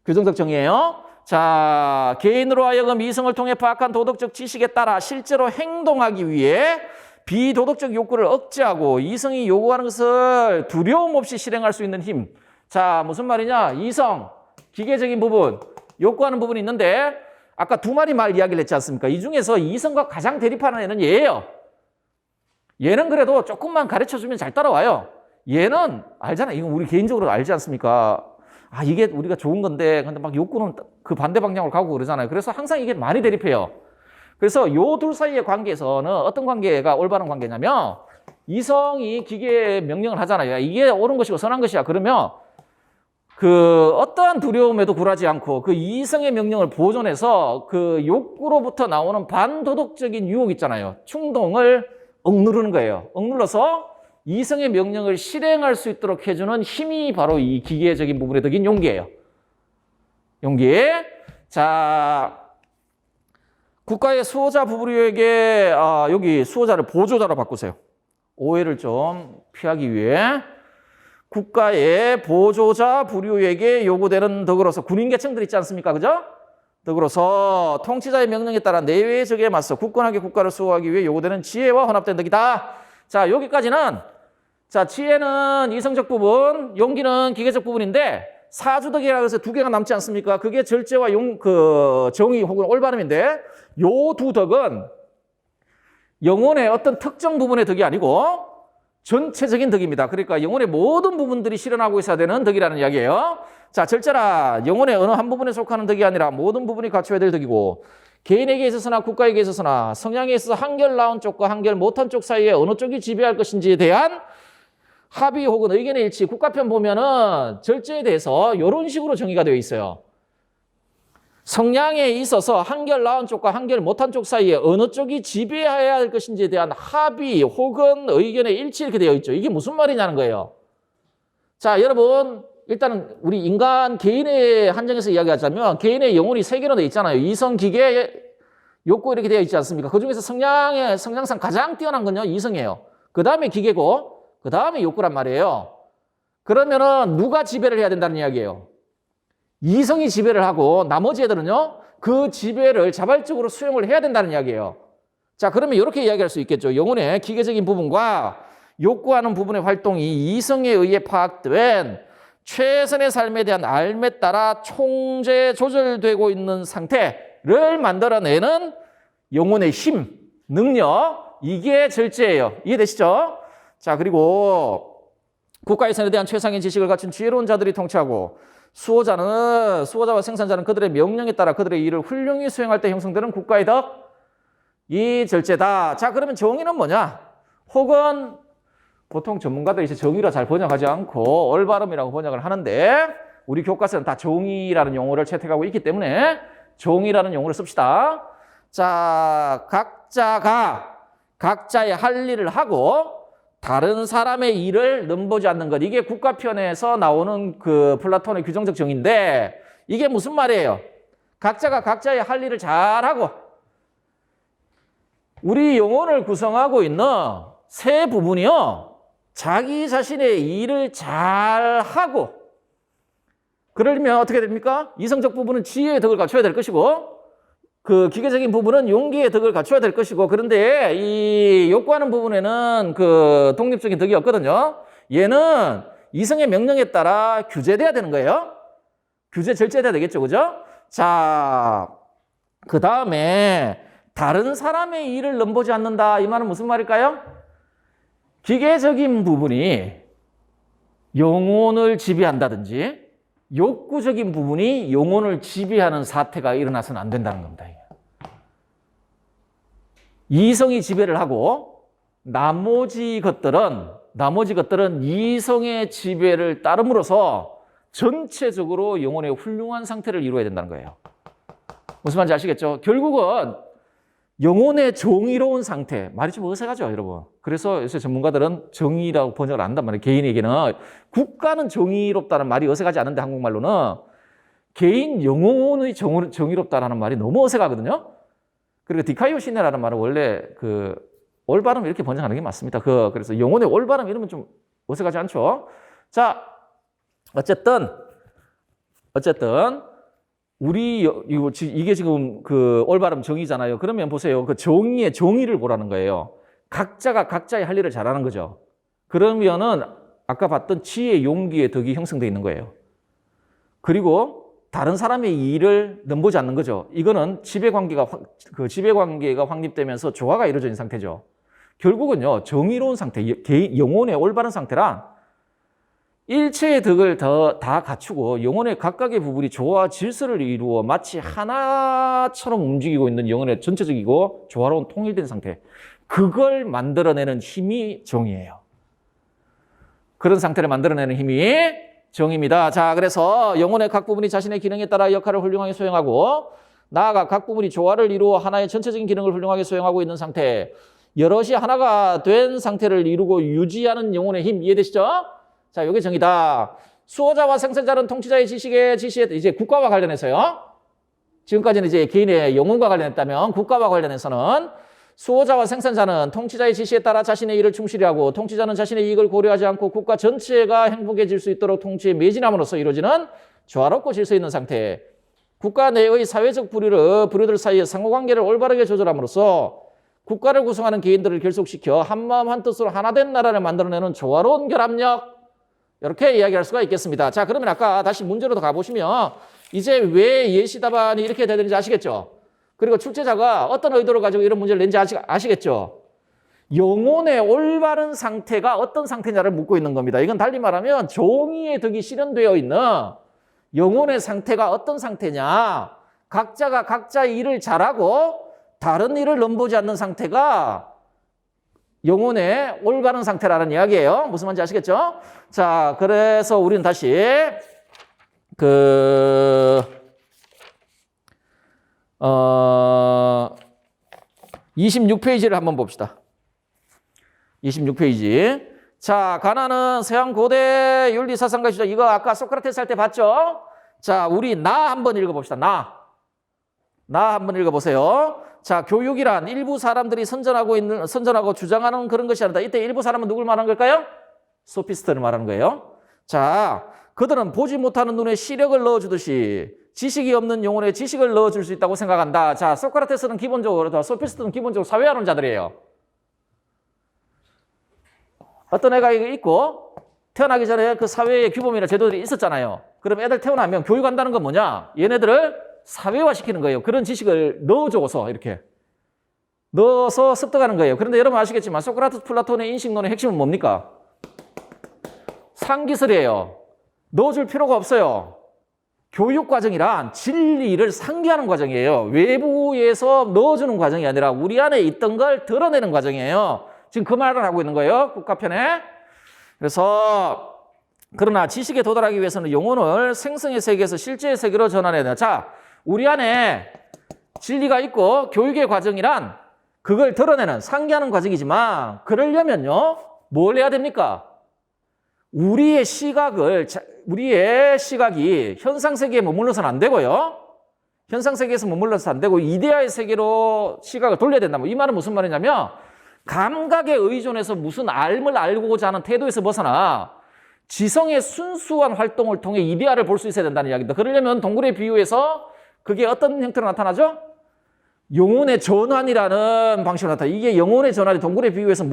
규정적 정의예요. 자, 개인으로 하여금 이성을 통해 파악한 도덕적 지식에 따라 실제로 행동하기 위해 비도덕적 욕구를 억제하고 이성이 요구하는 것을 두려움 없이 실행할 수 있는 힘. 자, 무슨 말이냐? 이성, 기계적인 부분, 욕구하는 부분이 있는데 아까 두 마리 말 이야기를 했지 않습니까? 이 중에서 이성과 가장 대립하는 애는 얘예요. 얘는 그래도 조금만 가르쳐주면 잘 따라와요. 얘는 알잖아. 이건 우리 개인적으로 알지 않습니까? 아, 이게 우리가 좋은 건데, 근데 막 욕구는 그 반대 방향으로 가고 그러잖아요. 그래서 항상 이게 많이 대립해요. 그래서 요 둘 사이의 관계에서는 어떤 관계가 올바른 관계냐면, 이성이 기계에 명령을 하잖아요. 이게 옳은 것이고 선한 것이야. 그러면 그 어떠한 두려움에도 굴하지 않고 그 이성의 명령을 보존해서 그 욕구로부터 나오는 반도덕적인 유혹 있잖아요. 충동을 억누르는 거예요. 억눌러서 이성의 명령을 실행할 수 있도록 해주는 힘이 바로 이 기계적인 부분의 덕인 용기예요. 용기. 자, 국가의 수호자 부부에게 여기 수호자를 보조자로 바꾸세요. 오해를 좀 피하기 위해 국가의 보조자 부류에게 요구되는 덕으로서 군인 계층들 있지 않습니까? 그죠? 덕으로서 통치자의 명령에 따라 내외의 적에 맞서 굳건하게 국가를 수호하기 위해 요구되는 지혜와 혼합된 덕이다. 자, 여기까지는 자, 지혜는 이성적 부분, 용기는 기계적 부분인데 사주덕이라고 해서 두 개가 남지 않습니까? 그게 절제와 정의 혹은 올바름인데 요 두 덕은 영혼의 어떤 특정 부분의 덕이 아니고 전체적인 덕입니다. 그러니까 영혼의 모든 부분들이 실현하고 있어야 되는 덕이라는 이야기예요. 자, 절제라 영혼의 어느 한 부분에 속하는 덕이 아니라 모든 부분이 갖춰야 될 덕이고 개인에게 있어서나 국가에게 있어서나 성향에 있어서 한결 나은 쪽과 한결 못한 쪽 사이에 어느 쪽이 지배할 것인지에 대한 합의 혹은 의견의 일치, 국가편 보면은 절제에 대해서 이런 식으로 정의가 되어 있어요. 성향에 있어서 한결 나은 쪽과 한결 못한 쪽 사이에 어느 쪽이 지배해야 할 것인지에 대한 합의 혹은 의견의 일치 이렇게 되어 있죠. 이게 무슨 말이냐는 거예요. 자, 여러분 일단은 우리 인간 개인의 한정에서 이야기하자면 개인의 영혼이 세 개로 되어 있잖아요. 이성, 기계, 욕구 이렇게 되어 있지 않습니까? 그중에서 성향상 가장 뛰어난 건요 이성이에요. 그 다음에 기계고 그 다음에 욕구란 말이에요. 그러면은 누가 지배를 해야 된다는 이야기예요. 이성이 지배를 하고 나머지 애들은요 그 지배를 자발적으로 수용을 해야 된다는 이야기예요. 자, 그러면 이렇게 이야기할 수 있겠죠. 영혼의 기계적인 부분과 욕구하는 부분의 활동이 이성에 의해 파악된 최선의 삶에 대한 알매 따라 총재 조절되고 있는 상태를 만들어내는 영혼의 힘, 능력, 이게 절제예요. 이해되시죠? 자, 그리고 국가예산에 대한 최상의 지식을 갖춘 지혜로운 자들이 통치하고 수호자와 생산자는 그들의 명령에 따라 그들의 일을 훌륭히 수행할 때 형성되는 국가의 덕, 이 절제다. 자, 그러면 정의는 뭐냐? 혹은 보통 전문가들이 이제 정의라 잘 번역하지 않고 올바름이라고 번역을 하는데 우리 교과서는 다 정의라는 용어를 채택하고 있기 때문에 정의라는 용어를 씁시다. 자, 각자가 각자의 할 일을 하고 다른 사람의 일을 넘보지 않는 것. 이게 국가편에서 나오는 그 플라톤의 규정적 정의인데 이게 무슨 말이에요? 각자가 각자의 할 일을 잘하고 우리 영혼을 구성하고 있는 세 부분이요. 자기 자신의 일을 잘하고 그러려면 어떻게 됩니까? 이성적 부분은 지혜의 덕을 갖춰야 될 것이고 그 기계적인 부분은 용기의 덕을 갖춰야 될 것이고 그런데 이 욕구하는 부분에는 그 독립적인 덕이 없거든요. 얘는 이성의 명령에 따라 규제돼야 되는 거예요. 규제 절제돼야 되겠죠. 그죠? 자, 그 다음에 다른 사람의 일을 넘보지 않는다. 이 말은 무슨 말일까요? 기계적인 부분이 영혼을 지배한다든지 욕구적인 부분이 영혼을 지배하는 사태가 일어나서는 안 된다는 겁니다. 이성이 지배를 하고 나머지 것들은 이성의 지배를 따름으로써 전체적으로 영혼의 훌륭한 상태를 이루어야 된다는 거예요. 무슨 말인지 아시겠죠? 결국은 영혼의 정의로운 상태, 말이 좀 어색하죠, 여러분. 그래서 요새 전문가들은 정의라고 번역을 안 한단 말이에요. 개인에게는 국가는 정의롭다는 말이 어색하지 않은데 한국말로는 개인 영혼의 정의롭다라는 말이 너무 어색하거든요. 그리고 디카이오 시네라는 말은 원래 그 올바름 이렇게 번역하는 게 맞습니다. 그래서 영혼의 올바름 이러면 좀 어색하지 않죠. 자, 어쨌든 이게 지금 그 올바름 정의잖아요. 그러면 보세요. 그 정의의 정의를 보라는 거예요. 각자가 각자의 할 일을 잘하는 거죠. 그러면은 아까 봤던 지혜, 용기의 덕이 형성되어 있는 거예요. 그리고 다른 사람의 일을 넘보지 않는 거죠. 이거는 지배관계가 확립되면서 조화가 이루어져 있는 상태죠. 결국은요, 정의로운 상태, 영혼의 올바른 상태란 일체의 덕을 다 갖추고 영혼의 각각의 부분이 조화 질서를 이루어 마치 하나처럼 움직이고 있는 영혼의 전체적이고 조화로운 통일된 상태. 그걸 만들어내는 힘이 정의예요. 그런 상태를 만들어내는 힘이 정의입니다. 자, 그래서 영혼의 각 부분이 자신의 기능에 따라 역할을 훌륭하게 수행하고 나아가 각 부분이 조화를 이루어 하나의 전체적인 기능을 훌륭하게 수행하고 있는 상태. 여럿이 하나가 된 상태를 이루고 유지하는 영혼의 힘 이해되시죠? 자, 요게 정의다. 수호자와 생산자는 통치자의 지시에 이제 국가와 관련해서요. 지금까지는 이제 개인의 영혼과 관련했다면 국가와 관련해서는 수호자와 생산자는 통치자의 지시에 따라 자신의 일을 충실히 하고 통치자는 자신의 이익을 고려하지 않고 국가 전체가 행복해질 수 있도록 통치에 매진함으로써 이루어지는 조화롭고 질서 있는 상태. 국가 내의 사회적 부류들 사이의 상호관계를 올바르게 조절함으로써 국가를 구성하는 개인들을 결속시켜 한마음 한뜻으로 하나된 나라를 만들어내는 조화로운 결합력. 이렇게 이야기할 수가 있겠습니다. 자, 그러면 아까 다시 문제로 더 가보시면 이제 왜 예시 답안이 이렇게 돼야 되는지 아시겠죠? 그리고 출제자가 어떤 의도를 가지고 이런 문제를 낸지 아시겠죠? 영혼의 올바른 상태가 어떤 상태냐를 묻고 있는 겁니다. 이건 달리 말하면 종이에 득이 실현되어 있는 영혼의 상태가 어떤 상태냐. 각자가 각자의 일을 잘하고 다른 일을 넘보지 않는 상태가 영혼의 올바른 상태라는 이야기예요. 무슨 말인지 아시겠죠? 자, 그래서 우리는 다시 26페이지를 한번 봅시다. 26페이지. 자, 가나는 서양 고대 윤리 사상가 주자. 이거 아까 소크라테스 할 때 봤죠? 자, 우리 나 한번 읽어봅시다. 나 한번 읽어보세요. 자, 교육이란 일부 사람들이 선전하고 주장하는 그런 것이 아니다. 이때 일부 사람은 누굴 말하는 걸까요? 소피스트를 말하는 거예요. 자, 그들은 보지 못하는 눈에 시력을 넣어주듯이 지식이 없는 영혼에 지식을 넣어줄 수 있다고 생각한다. 자, 소크라테스는 기본적으로, 소피스트는 기본적으로 사회화론자들이에요. 어떤 애가 있고 태어나기 전에 그 사회의 규범이나 제도들이 있었잖아요. 그럼 애들 태어나면 교육한다는 건 뭐냐? 얘네들을 사회화시키는 거예요. 그런 지식을 넣어줘서 이렇게 넣어서 습득하는 거예요. 그런데 여러분 아시겠지만 소크라테스 플라톤의 인식론의 핵심은 뭡니까? 상기술이에요. 넣어줄 필요가 없어요. 교육 과정이란 진리를 상기하는 과정이에요. 외부에서 넣어주는 과정이 아니라 우리 안에 있던 걸 드러내는 과정이에요. 지금 그 말을 하고 있는 거예요. 국가편에. 그래서 그러나 지식에 도달하기 위해서는 영혼을 생성의 세계에서 실제의 세계로 전환해야 된다. 자, 우리 안에 진리가 있고 교육의 과정이란 그걸 드러내는 상기하는 과정이지만 그러려면요. 뭘 해야 됩니까? 우리의 시각이 현상세계에 머물러서는 안 되고요. 현상세계에서 머물러서 안 되고 이데아의 세계로 시각을 돌려야 된다. 이 말은 무슨 말이냐면 감각에 의존해서 무슨 알을 알고자 하는 태도에서 벗어나 지성의 순수한 활동을 통해 이데아를 볼 수 있어야 된다는 이야기입니다. 그러려면 동굴의 비유에서 그게 어떤 형태로 나타나죠? 영혼의 전환이라는 방식으로 나타나요. 이게 영혼의 전환이 동굴의 비유에서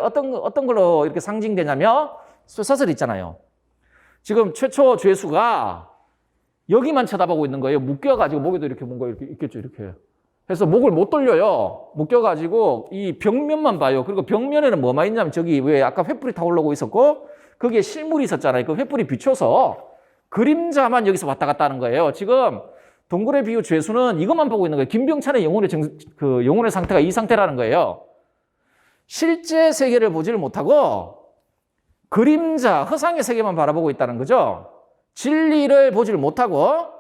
어떤 걸로 이렇게 상징되냐면 쇠사슬 있잖아요. 지금 최초 죄수가 여기만 쳐다보고 있는 거예요. 묶여가지고 목에도 이렇게 뭔가 이렇게 있겠죠. 이렇게 해서 목을 못 돌려요. 묶여가지고 이 벽면만 봐요. 그리고 벽면에는 뭐만 있냐면 저기 왜 아까 횃불이 타올라오고 있었고 거기에 실물이 있었잖아요. 그 횃불이 비춰서 그림자만 여기서 왔다 갔다 하는 거예요. 지금 동굴의 비유 죄수는 이것만 보고 있는 거예요. 김병찬의 영혼의 상태가 이 상태라는 거예요. 실제 세계를 보지를 못하고 그림자, 허상의 세계만 바라보고 있다는 거죠. 진리를 보지를 못하고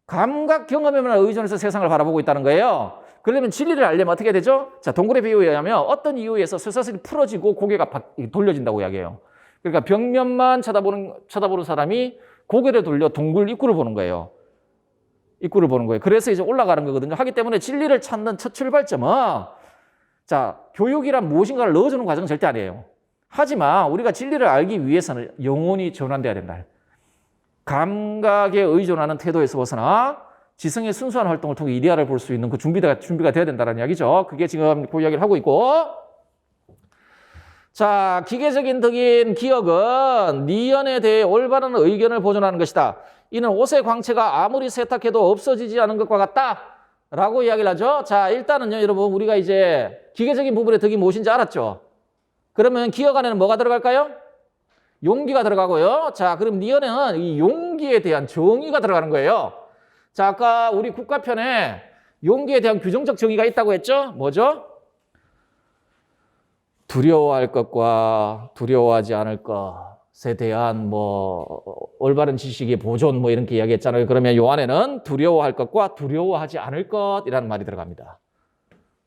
감각 경험에만 의존해서 세상을 바라보고 있다는 거예요. 그러면 진리를 알려면 어떻게 되죠? 자, 동굴의 비유에 의하면 어떤 이유에서 쇠사슬이 풀어지고 고개가 돌려진다고 이야기해요. 그러니까 벽면만 쳐다보는 사람이 고개를 돌려 동굴 입구를 보는 거예요. 입구를 보는 거예요. 그래서 이제 올라가는 거거든요. 하기 때문에 진리를 찾는 첫 출발점은 자, 교육이란 무엇인가를 넣어주는 과정은 절대 아니에요. 하지만 우리가 진리를 알기 위해서는 영혼이 전환돼야 된다. 감각에 의존하는 태도에서 벗어나 지성의 순수한 활동을 통해 이데아를 볼 수 있는 그 준비가 돼야 된다는 이야기죠. 그게 지금 그 이야기를 하고 있고. 자, 기계적인 덕인 기억은 니언에 대해 올바른 의견을 보존하는 것이다. 이는 옷의 광채가 아무리 세탁해도 없어지지 않은 것과 같다. 라고 이야기를 하죠. 자, 일단은요, 여러분, 우리가 이제 기계적인 부분의 덕이 무엇인지 알았죠? 그러면 기억 안에는 뭐가 들어갈까요? 용기가 들어가고요. 자, 그럼 니언에는 이 용기에 대한 정의가 들어가는 거예요. 자, 아까 우리 국가편에 용기에 대한 규정적 정의가 있다고 했죠? 뭐죠? 두려워할 것과 두려워하지 않을 것에 대한 올바른 지식의 보존 이렇게 이야기했잖아요. 그러면 요 안에는 두려워할 것과 두려워하지 않을 것이라는 말이 들어갑니다.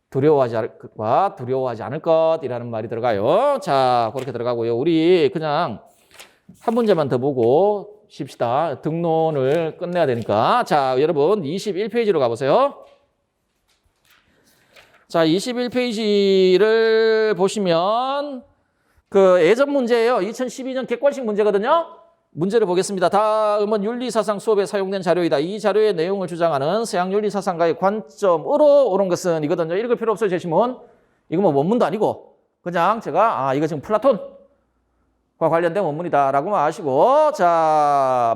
두려워하지 않을 것이라는 말이 들어가요. 자, 그렇게 들어가고요. 우리 그냥 한 문제만 더 보고 쉽시다. 등론을 끝내야 되니까. 자, 여러분 21페이지로 가보세요. 자, 21페이지를 보시면 그 예전 문제예요. 2012년 객관식 문제거든요. 문제를 보겠습니다. 다음은 윤리사상 수업에 사용된 자료이다. 이 자료의 내용을 주장하는 서양 윤리사상가의 관점으로 옳은 것은 이거든요. 읽을 필요 없어요, 제시문. 이거 뭐 원문도 아니고 그냥 제가 이거 지금 플라톤과 관련된 원문이다라고만 아시고 자,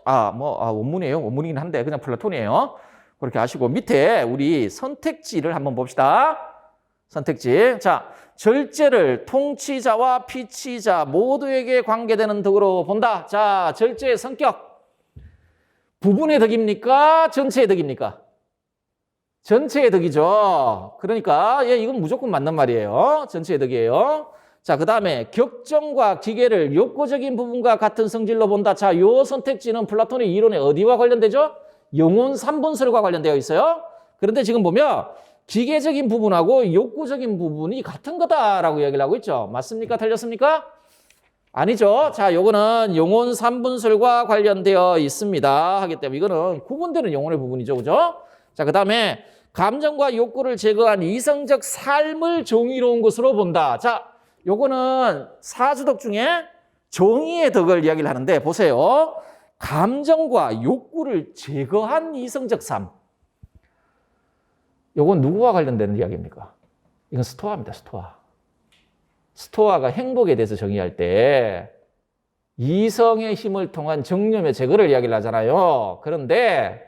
원문이에요. 원문이긴 한데 그냥 플라톤이에요. 그렇게 아시고 밑에 우리 선택지를 한번 봅시다. 선택지. 자, 절제를 통치자와 피치자 모두에게 관계되는 덕으로 본다. 자, 절제의 성격. 부분의 덕입니까? 전체의 덕입니까? 전체의 덕이죠. 그러니까 이건 무조건 맞는 말이에요. 전체의 덕이에요. 자, 그 다음에 격정과 기계를 욕구적인 부분과 같은 성질로 본다. 자, 요 선택지는 플라톤의 이론의 어디와 관련되죠? 영혼 3분설과 관련되어 있어요. 그런데 지금 보면 기계적인 부분하고 욕구적인 부분이 같은 거다라고 이야기를 하고 있죠. 맞습니까? 틀렸습니까? 아니죠. 자, 요거는 영혼 3분설과 관련되어 있습니다. 하기 때문에 이거는 구분되는 영혼의 부분이죠. 그죠? 자, 그 다음에 감정과 욕구를 제거한 이성적 삶을 정의로운 것으로 본다. 자, 요거는 사주덕 중에 정의의 덕을 이야기를 하는데 보세요. 감정과 욕구를 제거한 이성적 삶. 이건 누구와 관련되는 이야기입니까? 이건 스토아입니다. 스토아. 스토아가 행복에 대해서 정의할 때 이성의 힘을 통한 정념의 제거를 이야기를 하잖아요. 그런데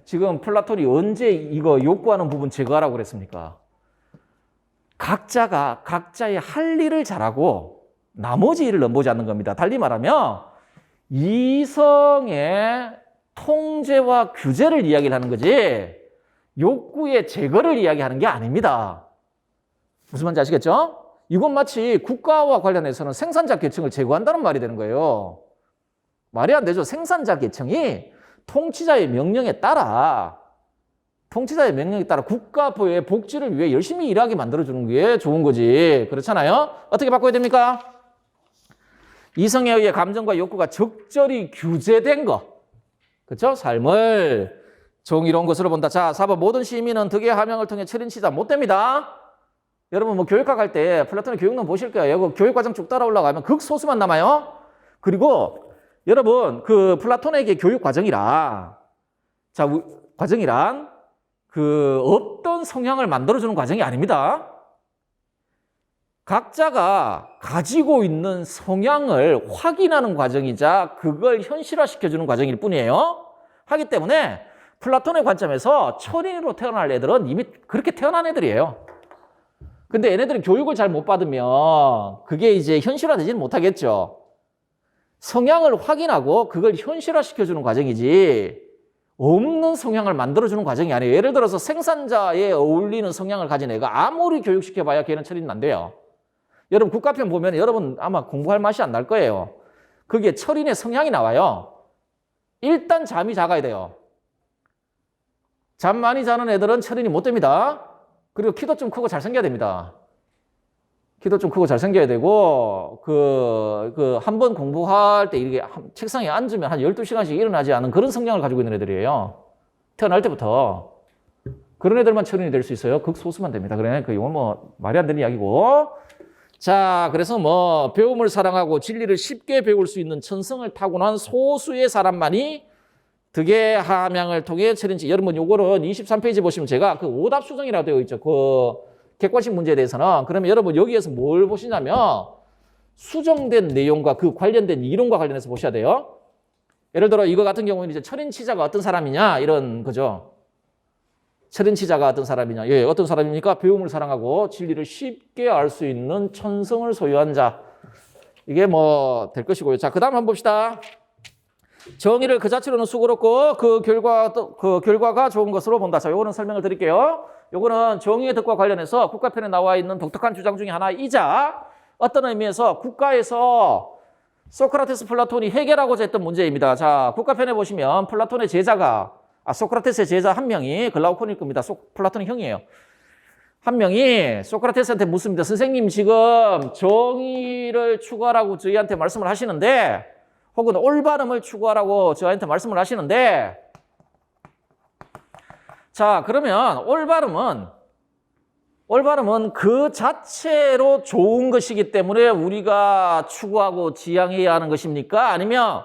지금 플라톤이 언제 이거 욕구하는 부분 제거하라고 그랬습니까? 각자가 각자의 할 일을 잘하고 나머지 일을 넘보지 않는 겁니다. 달리 말하면 이성의 통제와 규제를 이야기를 하는 거지 욕구의 제거를 이야기하는 게 아닙니다. 무슨 말인지 아시겠죠? 이건 마치 국가와 관련해서는 생산자 계층을 제거한다는 말이 되는 거예요. 말이 안 되죠. 생산자 계층이 통치자의 명령에 따라 국가의 복지를 위해 열심히 일하게 만들어주는 게 좋은 거지. 그렇잖아요? 어떻게 바꿔야 됩니까? 이성에 의해 감정과 욕구가 적절히 규제된 거. 그렇죠? 삶을 정의로운 것으로 본다. 자, 4번 모든 시민은 덕의 함양을 통해 철인치자 못 됩니다. 여러분 뭐 교육학 할 때 플라톤의 교육론 보실 거예요. 교육과정 쭉 따라 올라가면 극소수만 남아요. 그리고 여러분 그 플라톤에게 교육과정이란 그 어떤 성향을 만들어주는 과정이 아닙니다. 각자가 가지고 있는 성향을 확인하는 과정이자 그걸 현실화시켜주는 과정일 뿐이에요. 하기 때문에 플라톤의 관점에서 철인으로 태어날 애들은 이미 그렇게 태어난 애들이에요. 근데 얘네들이 교육을 잘 못 받으면 그게 이제 현실화되지는 못하겠죠. 성향을 확인하고 그걸 현실화시켜주는 과정이지 없는 성향을 만들어주는 과정이 아니에요. 예를 들어서 생산자에 어울리는 성향을 가진 애가 아무리 교육시켜봐야 걔는 철인은 안 돼요. 여러분 국가편 보면 여러분 아마 공부할 맛이 안 날 거예요. 그게 철인의 성향이 나와요. 일단 잠이 작아야 돼요. 잠 많이 자는 애들은 철인이 못 됩니다. 그리고 키도 좀 크고 잘생겨야 됩니다. 키도 좀 크고 잘생겨야 되고, 한 번 공부할 때 이렇게 책상에 앉으면 한 12시간씩 일어나지 않은 그런 성향을 가지고 있는 애들이에요. 태어날 때부터. 그런 애들만 철인이 될 수 있어요. 극소수만 됩니다. 그래, 이건 뭐 말이 안 되는 이야기고. 자, 그래서 뭐 배움을 사랑하고 진리를 쉽게 배울 수 있는 천성을 타고난 소수의 사람만이 덕의 함양을 통해 철인치. 여러분 요거는 23페이지 보시면 제가 그 오답 수정이라고 되어 있죠. 그 객관식 문제에 대해서는. 그러면 여러분 여기에서 뭘 보시냐면 수정된 내용과 그 관련된 이론과 관련해서 보셔야 돼요. 예를 들어 이거 같은 경우는 이제 철인치자가 어떤 사람이냐 이런 거죠. 철인치자가 어떤 사람이냐. 예, 어떤 사람입니까? 배움을 사랑하고 진리를 쉽게 알 수 있는 천성을 소유한 자. 이게 뭐 될 것이고요. 자, 그 다음 한번 봅시다. 정의를 그 자체로는 수고롭고 그 결과가 좋은 것으로 본다. 자, 요거는 설명을 드릴게요. 요거는 정의의 덕과 관련해서 국가편에 나와 있는 독특한 주장 중에 하나이자 어떤 의미에서 국가에서 소크라테스 플라톤이 해결하고자 했던 문제입니다. 자, 국가편에 보시면 플라톤의 제자가 소크라테스의 제자 한 명이 글라우콘일 겁니다. 플라톤의 형이에요. 한 명이 소크라테스한테 묻습니다. 선생님 지금 정의를 추구하라고 저희한테 말씀을 하시는데 혹은 올바름을 추구하라고 저희한테 말씀을 하시는데 자 그러면 올바름은 그 자체로 좋은 것이기 때문에 우리가 추구하고 지향해야 하는 것입니까? 아니면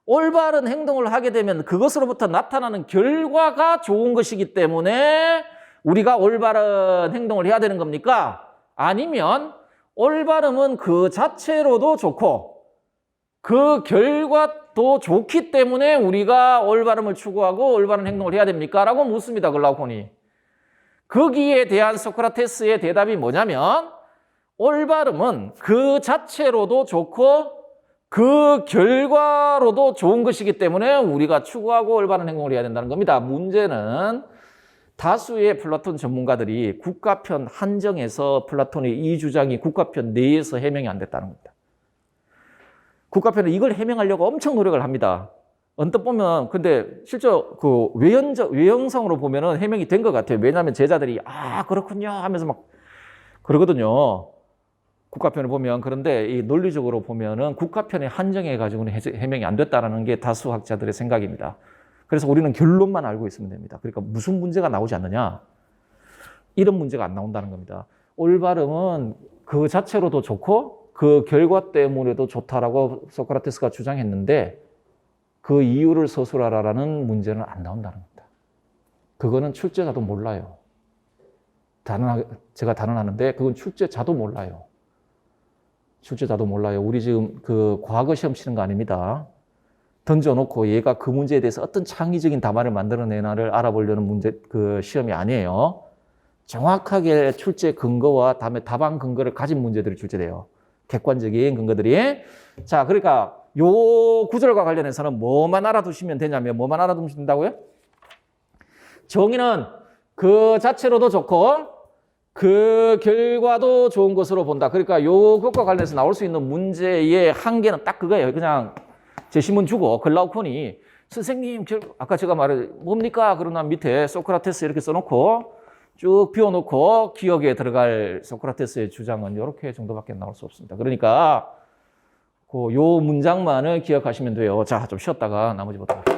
올바른 행동을 하게 되면 그것으로부터 나타나는 결과가 좋은 것이기 때문에 우리가 올바른 행동을 해야 되는 겁니까? 아니면 올바름은 그 자체로도 좋고 그 결과도 좋기 때문에 우리가 올바름을 추구하고 올바른 행동을 해야 됩니까? 라고 묻습니다. 글라우콘이. 거기에 대한 소크라테스의 대답이 뭐냐면 올바름은 그 자체로도 좋고 그 결과로도 좋은 것이기 때문에 우리가 추구하고 올바른 행동을 해야 된다는 겁니다. 문제는 다수의 플라톤 전문가들이 국가편 한정에서 플라톤의 이 주장이 국가편 내에서 해명이 안 됐다는 겁니다. 국가편은 이걸 해명하려고 엄청 노력을 합니다. 언뜻 보면 근데 실제 그 외형상으로 보면은 해명이 된 것 같아요. 왜냐하면 제자들이 그렇군요 하면서 막 그러거든요. 국가편을 보면. 그런데 이 논리적으로 보면은 국가편에 한정해 가지고는 해명이 안 됐다라는 게 다수 학자들의 생각입니다. 그래서 우리는 결론만 알고 있으면 됩니다. 그러니까 무슨 문제가 나오지 않느냐? 이런 문제가 안 나온다는 겁니다. 올바름은 그 자체로도 좋고 그 결과 때문에도 좋다라고 소크라테스가 주장했는데 그 이유를 서술하라라는 문제는 안 나온다는 겁니다. 그거는 출제자도 몰라요. 제가 단언하는데 그건 출제자도 몰라요. 출제자도 몰라요. 우리 지금 그 과거 시험 치는 거 아닙니다. 던져놓고 얘가 그 문제에 대해서 어떤 창의적인 답안을 만들어내나를 알아보려는 문제, 그 시험이 아니에요. 정확하게 출제 근거와 다음에 답안 근거를 가진 문제들이 출제돼요. 객관적인 근거들이. 자, 그러니까 요 구절과 관련해서는 뭐만 알아두시면 되냐면 뭐만 알아두면 된다고요? 정의는 그 자체로도 좋고 그 결과도 좋은 것으로 본다. 그러니까 요것과 관련해서 나올 수 있는 문제의 한계는 딱 그거예요. 그냥 제시문 주고 글라우콘이 선생님 아까 제가 말한 뭡니까? 그러나 밑에 소크라테스 이렇게 써놓고 쭉 비워놓고 기억에 들어갈 소크라테스의 주장은 이렇게 정도밖에 나올 수 없습니다. 그러니까 요 문장만을 기억하시면 돼요. 자, 좀 쉬었다가 나머지 보도록